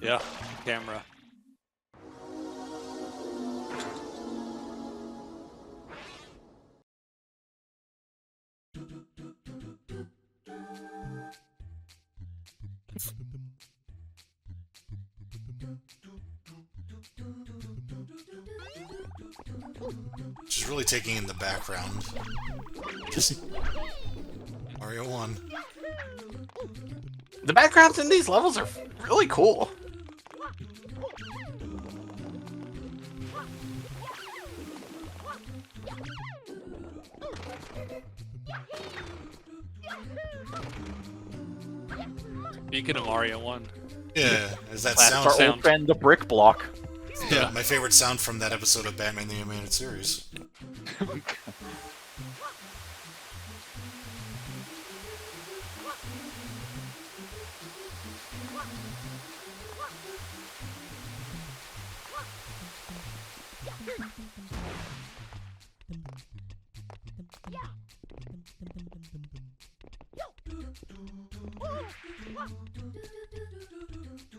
Yeah, camera. Which is really taking in the background. Just Mario 1. The backgrounds in these levels are really cool. Speaking of Mario 1. Yeah, is that Last sound? Our sound. old friend, the brick block. Yeah. My favorite sound from that episode of Batman the Animated Series.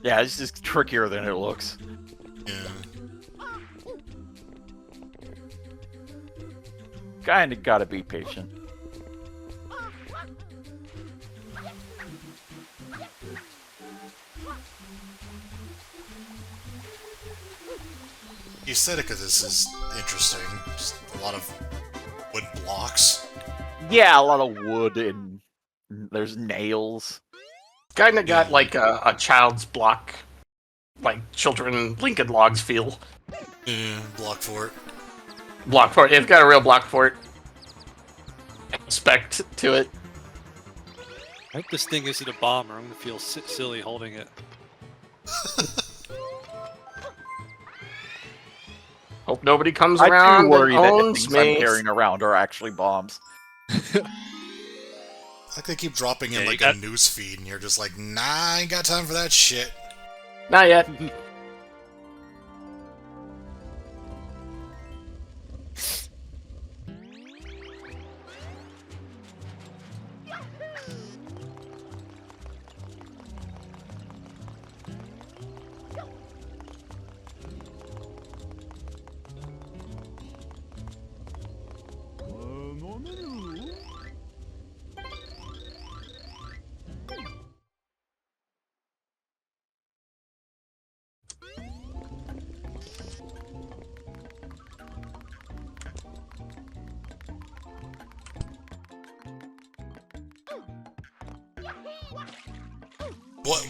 Yeah, it's just trickier than it looks. Yeah. Kinda gotta be patient. The aesthetic of this is interesting. Just a lot of wood blocks. Yeah, a lot of wood and there's nails. Kinda got like a child's block, like children Lincoln Logs feel. Yeah, block fort. Block fort. It's got a real block fort aspect to it. I hope this thing isn't a bomb or I'm gonna feel silly holding it. Hope nobody comes I around do worry and that the owns things I'm me. carrying around are actually bombs. Like they keep dropping in Yeah, you like got- a news feed, and you're just like, nah, I ain't got time for that shit. Not yet.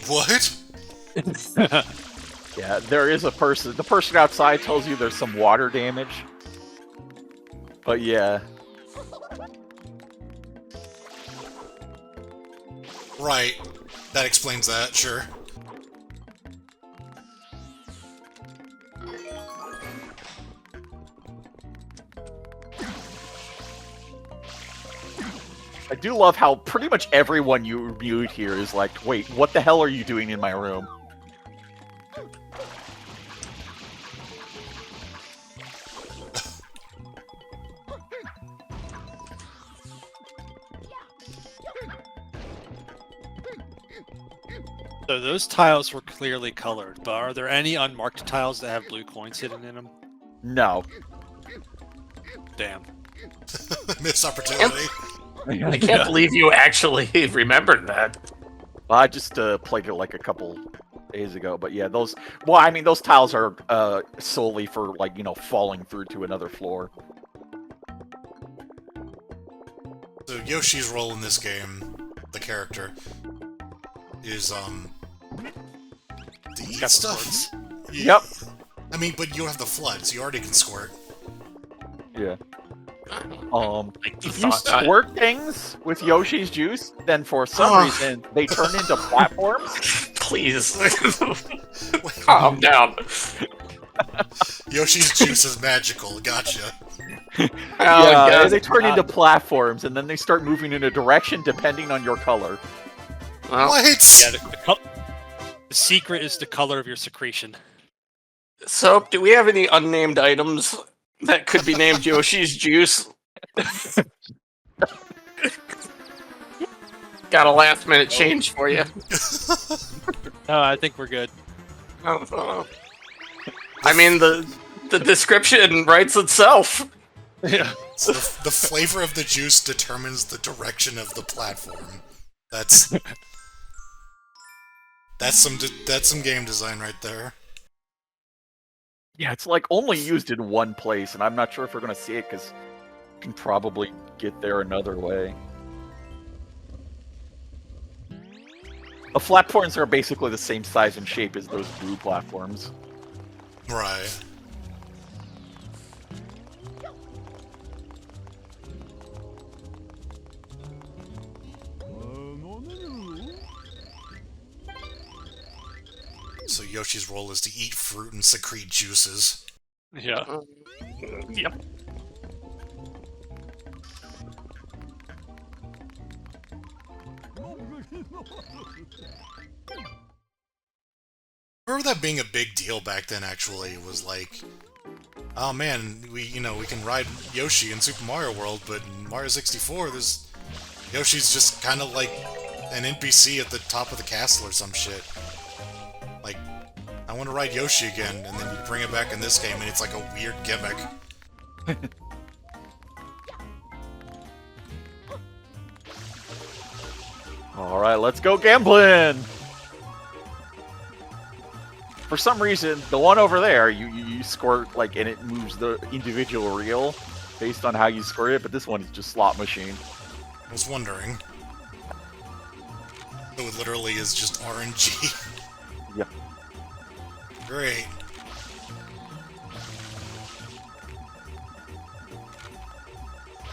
What? Yeah, there is a person. The person outside tells you there's some water damage. But yeah. Right. That explains that, sure. I do love how pretty much everyone you mute here is like, wait, what the hell are you doing in my room? So those tiles were clearly colored, but are there any unmarked tiles that have blue coins hidden in them? No. Damn. Missed opportunity. I can't believe you actually remembered that. I just played it like a couple days ago, but yeah, those. Well, I mean, those tiles are solely for like falling through to another floor. So Yoshi's role in this game, the character, is to eat Got the stuff. swords. Yep. I mean, but you don't have the flood, so you already can squirt. Yeah. Like the If you thought- squirt things with Yoshi's juice, then for some reason they turn into platforms. Please. Calm down. Yoshi's juice is magical. Gotcha. Oh, Yeah, yes. they turn into platforms, and then they start moving in a direction depending on your color. Well, What? Yeah, the secret is the color of your secretion. so, do we have any unnamed items that could be named Yoshi's Juice? Got a last minute change for you. No, I think we're good. I mean, the description writes itself. Yeah. So the flavor of the juice determines the direction of the platform. That's some game design right there. Yeah, it's like only used in one place, and I'm not sure if we're gonna see it because you can probably get there another way. The platforms are basically the same size and shape as those blue platforms. Right. So Yoshi's role is to eat fruit and secrete juices. Yeah. Yep. Remember that being a big deal back then, actually. It was like, oh man, we can ride Yoshi in Super Mario World, but in Mario 64, Yoshi's just kind of like an NPC at the top of the castle or some shit. Like, I want to ride Yoshi again, and then you bring it back in this game, and it's like a weird gimmick. Alright, let's go gambling! For some reason, the one over there, you squirt, like, and it moves the individual reel based on how you squirt it, but this one is just slot machine. I was wondering. So it literally is just RNG. Yep. Great.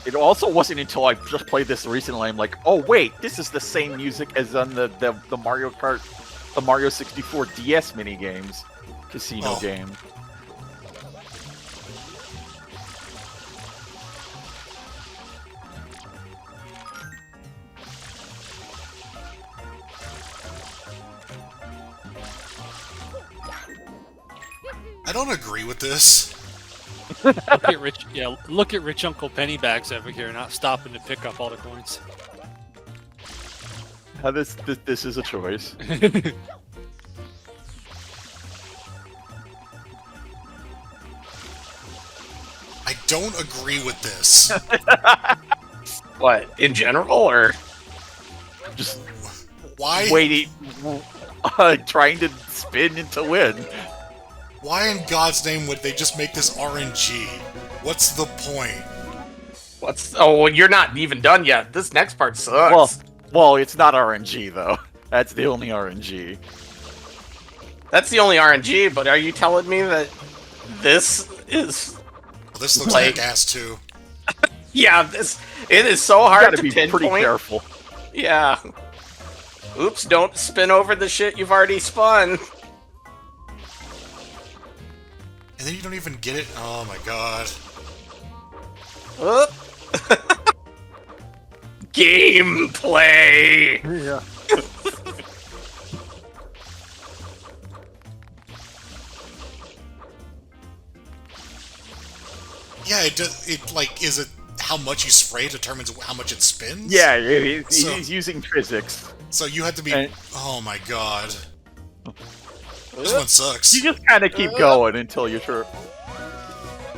It also wasn't until I just played this recently, I'm like, oh wait, this is the same music as on the Mario Kart, the Mario 64 DS minigames, casino game. I don't agree with this. Look at rich Uncle Pennybags over here, not stopping to pick up all the coins. This is a choice. I don't agree with this. What, in general, or? Just Why? waiting, trying to spin to win. Why in God's name would they just make this RNG? What's the point? Oh, well, you're not even done yet. This next part sucks. Well, it's not RNG though. That's the only RNG. That's the only RNG, but are you telling me that this is... Well, this looks like ass too. Yeah, it is so hard You gotta to be pinpoint. pretty careful. Yeah. Oops, don't spin over the shit you've already spun. And then you don't even get it? Oh my god. Oop. Gameplay! Yeah. Yeah, is it how much you spray determines how much it spins? Yeah, he's using physics. So you have to be... And- Oh my god. This one sucks. You just kind of keep going until you're sure.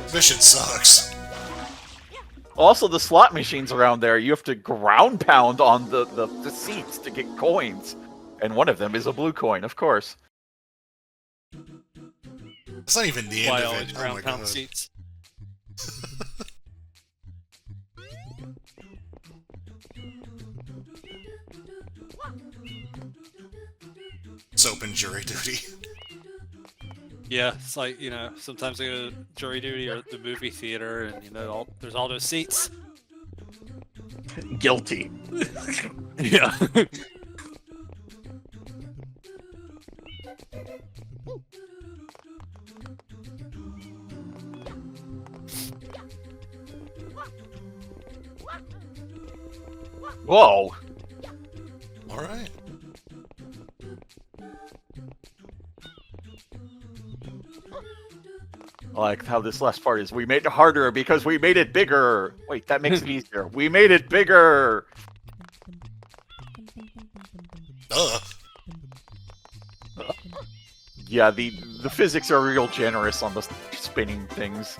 This shit sucks. Also, the slot machines around there, you have to ground pound on the seats to get coins. And one of them is a blue coin, of course. It's not even the Why end always of it. Oh ground my pound god. seats? Soap and jury duty. Yeah, it's like, sometimes I go to jury duty or the movie theater, and there's all those seats. Guilty. Yeah. Whoa! Alright. I like how this last part is. We made it harder because we made it bigger. Wait, that makes it easier. We made it bigger. Yeah, the physics are real generous on the spinning things.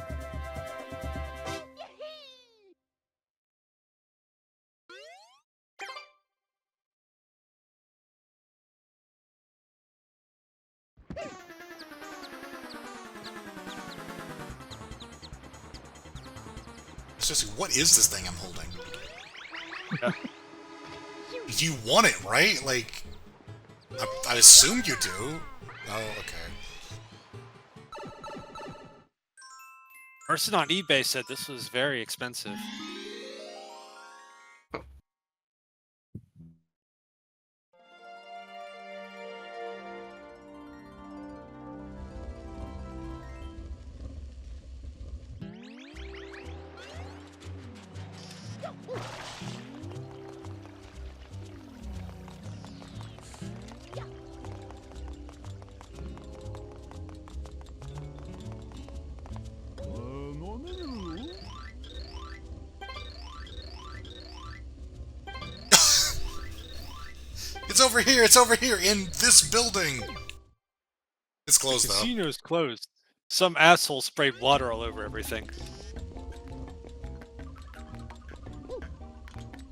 Seriously, what is this thing I'm holding? Yeah. You want it, right? Like, I assume you do. Oh, okay. Person on eBay said this was very expensive. It's over here, in this building! It's The closed, though. casino's closed. Some asshole sprayed water all over everything.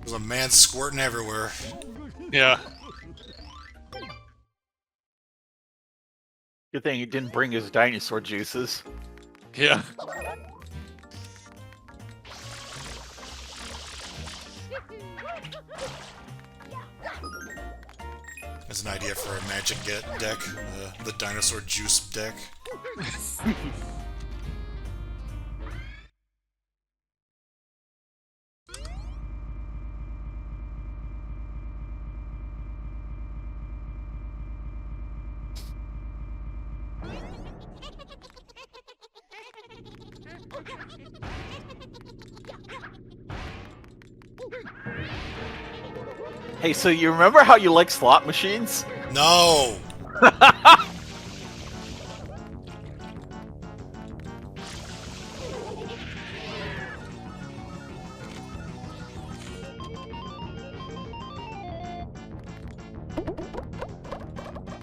There's a man squirting everywhere. Yeah. Good thing he didn't bring his dinosaur juices. Yeah. As an idea for a magic deck, the dinosaur juice deck. Hey, so you remember how you like slot machines? No!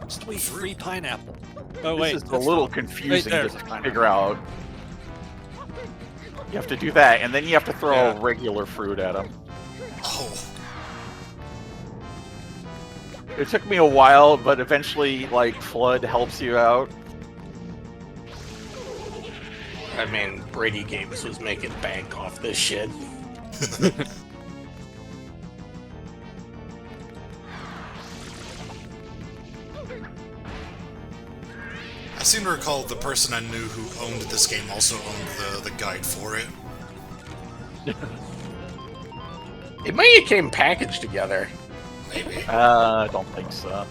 Sweet free pineapple. Oh wait, This is a that's little not- confusing Wait, to figure out. You have to do that, and then you have to throw Yeah. regular fruit at them. Oh. It took me a while, but eventually, like, Flood helps you out. I mean, Brady Games was making bank off this shit. I seem to recall the person I knew who owned this game also owned the guide for it. It may have came packaged together. Maybe. I don't think so.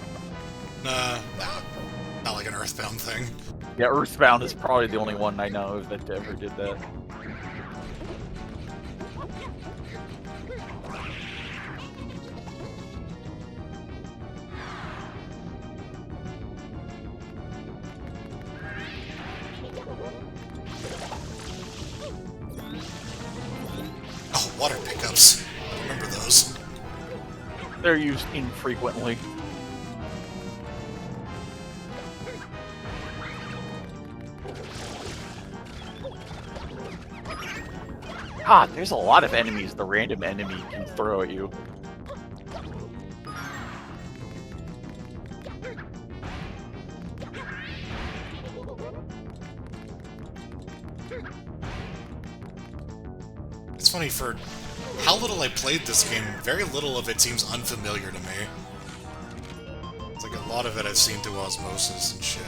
Nah. Not like an Earthbound thing. Yeah, Earthbound is probably the only one I know of that ever did that. Oh, water pickups. I remember those. They're used infrequently. God, there's a lot of enemies the random enemy can throw at you. It's funny, for how little I played this game, very little of it seems unfamiliar to me. It's like a lot of it I've seen through osmosis and shit.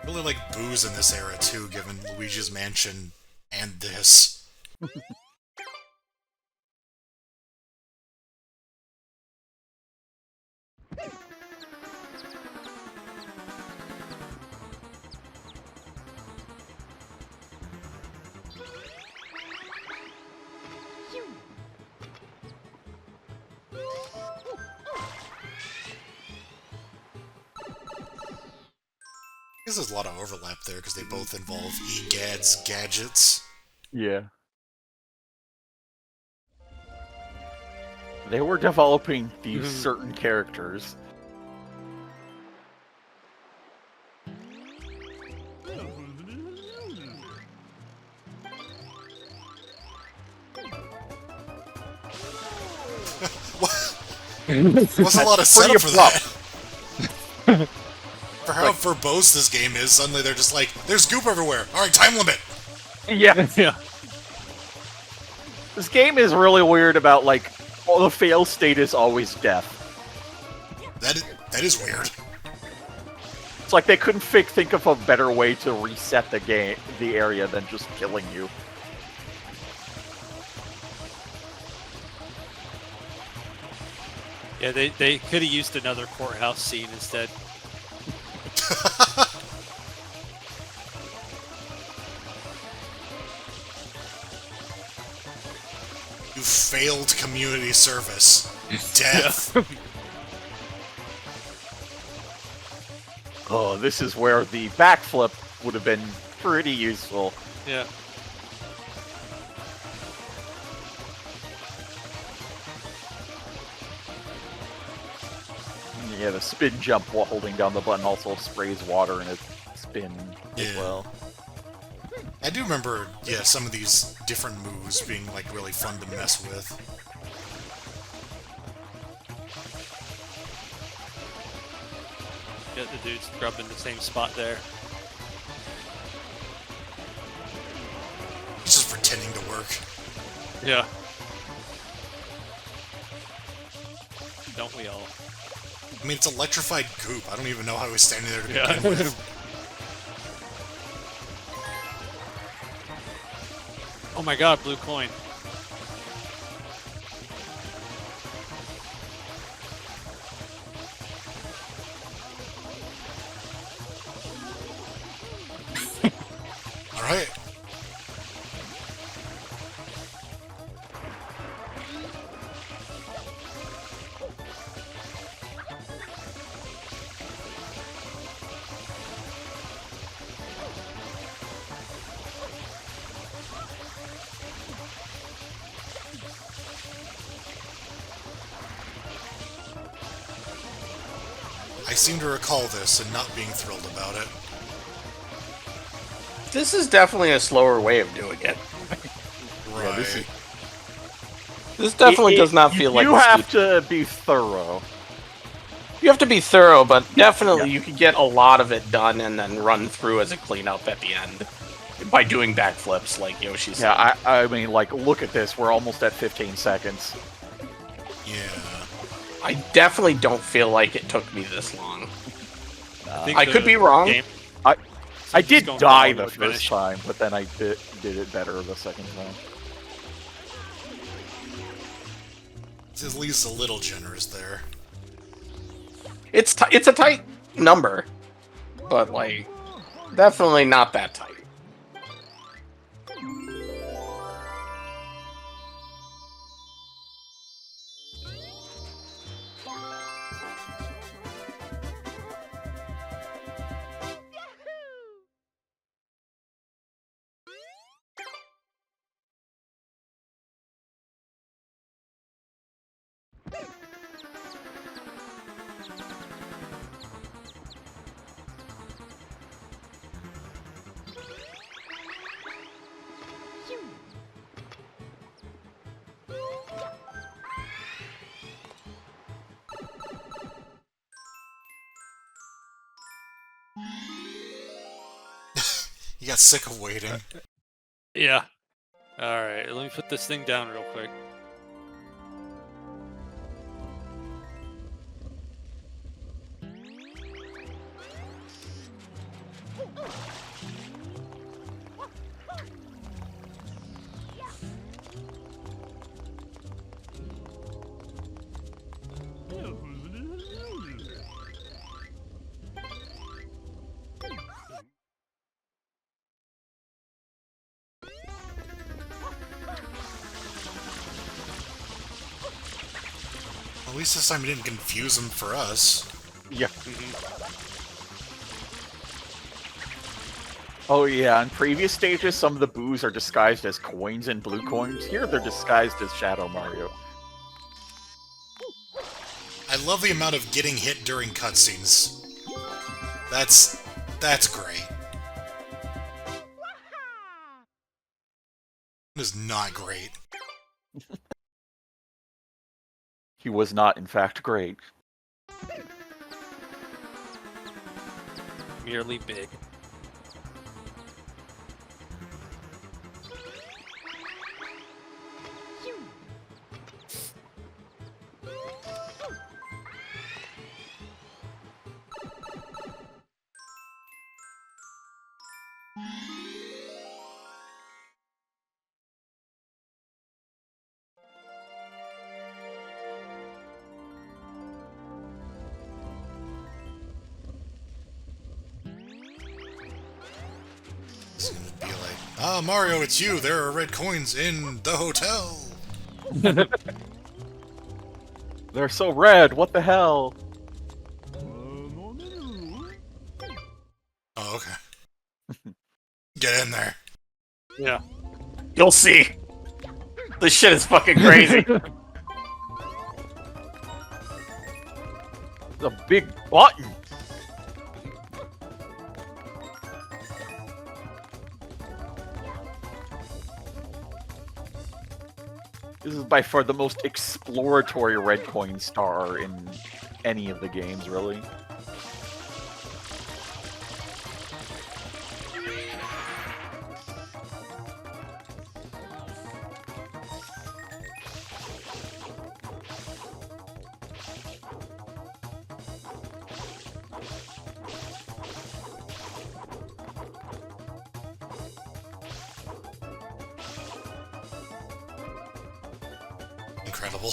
Really like booze in this era too, given Luigi's Mansion and this. There's a lot of overlap there because they both involve EGAD's gadgets. Yeah. They were developing these certain characters. Wasn't a lot of pretty setup for that. abrupt. For how verbose this game is, suddenly they're just like, there's goop everywhere. Alright, time limit. Yeah. Yeah. This game is really weird about, like, the fail state is always death. That is weird. It's like they couldn't think of a better way to reset the area than just killing you. Yeah, they could have used another courthouse scene instead. You failed community service. Death. Oh, this is where the backflip would have been pretty useful. Yeah. Yeah, the spin jump while holding down the button also sprays water in its spin as well. I do remember, yeah, some of these different moves being, like, really fun to mess with. Yeah, the dude's grubbing the same spot there. He's just pretending to work. Yeah. Don't we all? I mean, it's electrified goop. I don't even know how he was standing there to begin Yeah. with. Oh my god, blue coin. Alright. I seem to recall this and not being thrilled about it. This is definitely a slower way of doing it. Right. This definitely does not feel like you a have steep- to be thorough. You have to be thorough, but definitely Yeah. you can get a lot of it done and then run through as a cleanup at the end by doing backflips like Yoshi said. Yeah, I mean, like, look at this. We're almost at 15 seconds. Yeah. I definitely don't feel like it took me this long. think I could the be wrong. game- I did going die forward the would first finish. time, but then I did it better the second time. It's at least a little generous there. It's a tight number, but like definitely not that tight. You got sick of waiting. Yeah. Alright, let me put this thing down real quick. At least this time he didn't confuse him for us. Yeah. Oh yeah, in previous stages, some of the boos are disguised as coins and blue coins. Here, they're disguised as Shadow Mario. I love the amount of getting hit during cutscenes. That's great. It is not great. He was not, in fact, great. Merely big. It's gonna be like, ah, Mario, it's you. There are red coins in the hotel. They're so red, what the hell? Oh, okay. Get in there. Yeah. You'll see. This shit is fucking crazy. The big button! This is by far the most exploratory red coin star in any of the games, really. Incredible.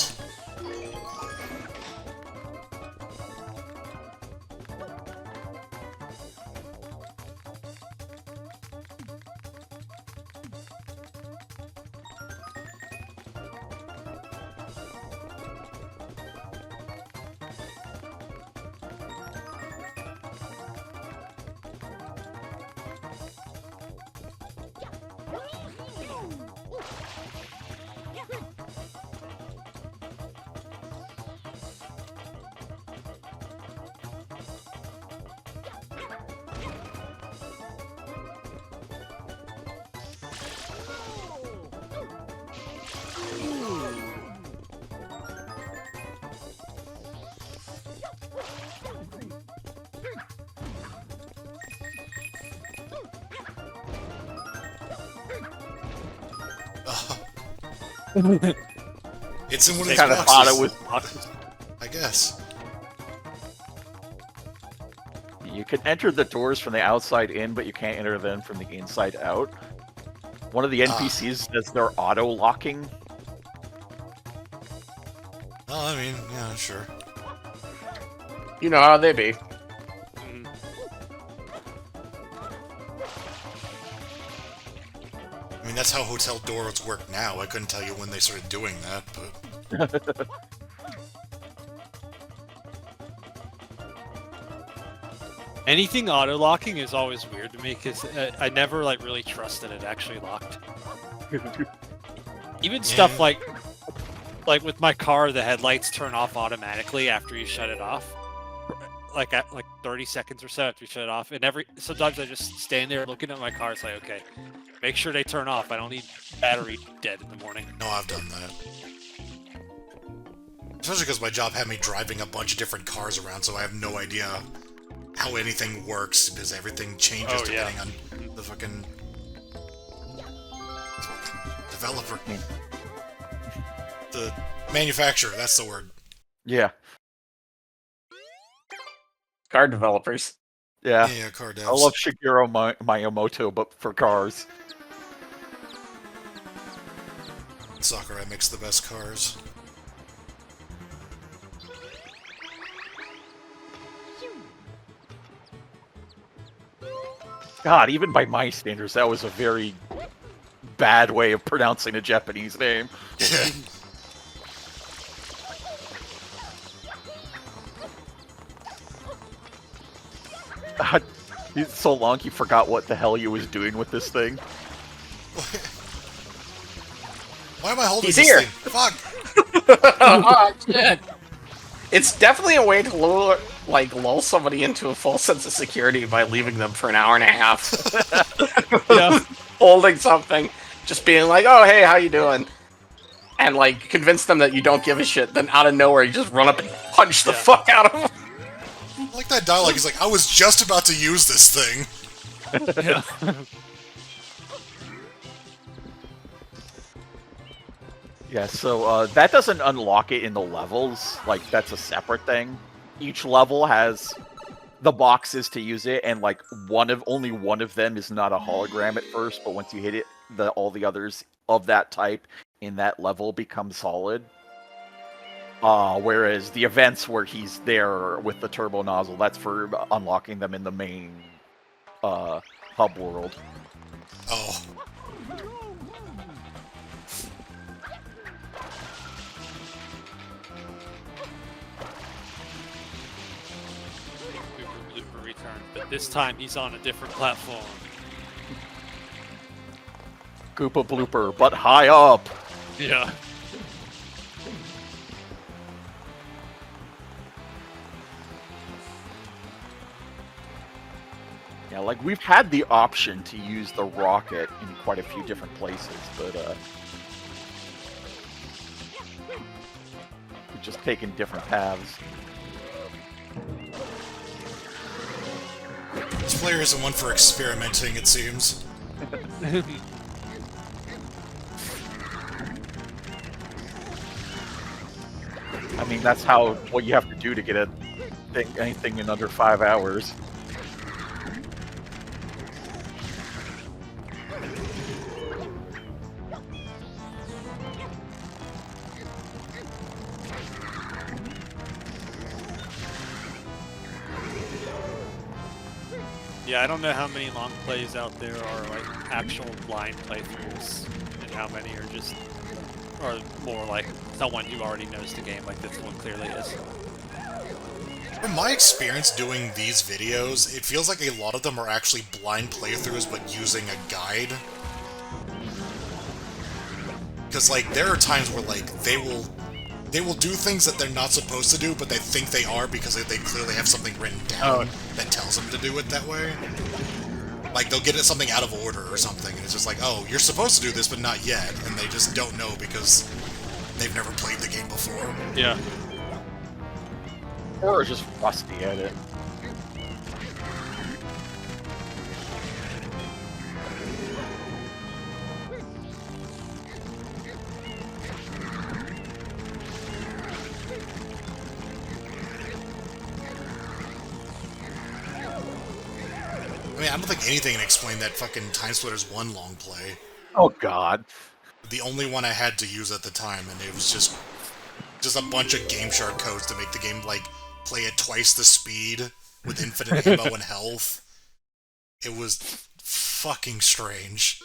It's in one of these Kind of boxes, thought it was. I guess. You can enter the doors from the outside in, but you can't enter them from the inside out. One of the NPCs says they're auto-locking. Well, I mean, yeah, sure. You know how they be. I mean, that's how hotel doors work now. I couldn't tell you when they started doing that, but... Anything auto-locking is always weird to me, because I never, like, really trusted it actually locked. Even stuff like with my car, the headlights turn off automatically after you shut it off. Like at 30 seconds or so after you shut it off. And sometimes I just stand there looking at my car, it's like, okay, make sure they turn off. I don't need battery dead in the morning. No, I've done that. Especially because my job had me driving a bunch of different cars around, so I have no idea how anything works, because everything changes depending on the fucking developer. The manufacturer, that's the word. Yeah. Car developers. Yeah. Yeah, car devs. I love Shigeru Miyamoto, but for cars. Sakurai makes the best cars. God, even by my standards, that was a very bad way of pronouncing a Japanese name. Yeah. God, it's so long he forgot what the hell he was doing with this thing. Why am I holding He's this here. thing? Fuck! Oh, shit. It's definitely a way to lull somebody into a false sense of security by leaving them for an hour and a half. Yeah. Holding something. Just being like, oh, hey, how you doing? and like convince them that you don't give a shit. Then out of nowhere, you just run up and punch the fuck out of them. I like that dialogue. He's like, I was just about to use this thing. Yeah, so that doesn't unlock it in the levels. Like, that's a separate thing. Each level has the boxes to use it, and like only one of them is not a hologram at first, but once you hit it, all the others of that type in that level become solid. Whereas the events where he's there with the turbo nozzle, that's for unlocking them in the main hub world. Oh. Looper returns, but this time he's on a different platform. Koopa Blooper, but high up! Yeah. Yeah, like, we've had the option to use the rocket in quite a few different places, but, we've just taken different paths. This player isn't one for experimenting, it seems. I mean, that's what you have to do to get anything in under 5 hours. Yeah, I don't know how many long plays out there are like actual blind playthroughs, and how many are more like someone who already knows the game, like this one clearly is. From my experience doing these videos, it feels like a lot of them are actually blind playthroughs but using a guide. Because, like, there are times where, like, they will do things that they're not supposed to do, but they think they are because they clearly have something written down that tells them to do it that way. Like, they'll get it something out of order or something, and it's just like, oh, you're supposed to do this, but not yet, and they just don't know because they've never played the game before. Yeah. Or just rusty at it. I mean, I don't think anything can explain that fucking Time Splitters 1 long play. Oh god. The only one I had to use at the time, and it was just a bunch of Game Shark codes to make the game, like, play at twice the speed with infinite ammo and health. It was fucking strange.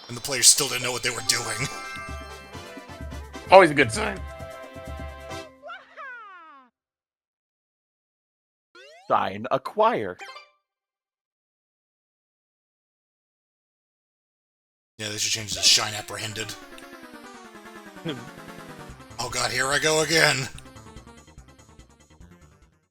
And the players still didn't know what they were doing. Always a good sign. Sign acquire. Yeah, they should change it to Shine Apprehended. Oh god, here I go again!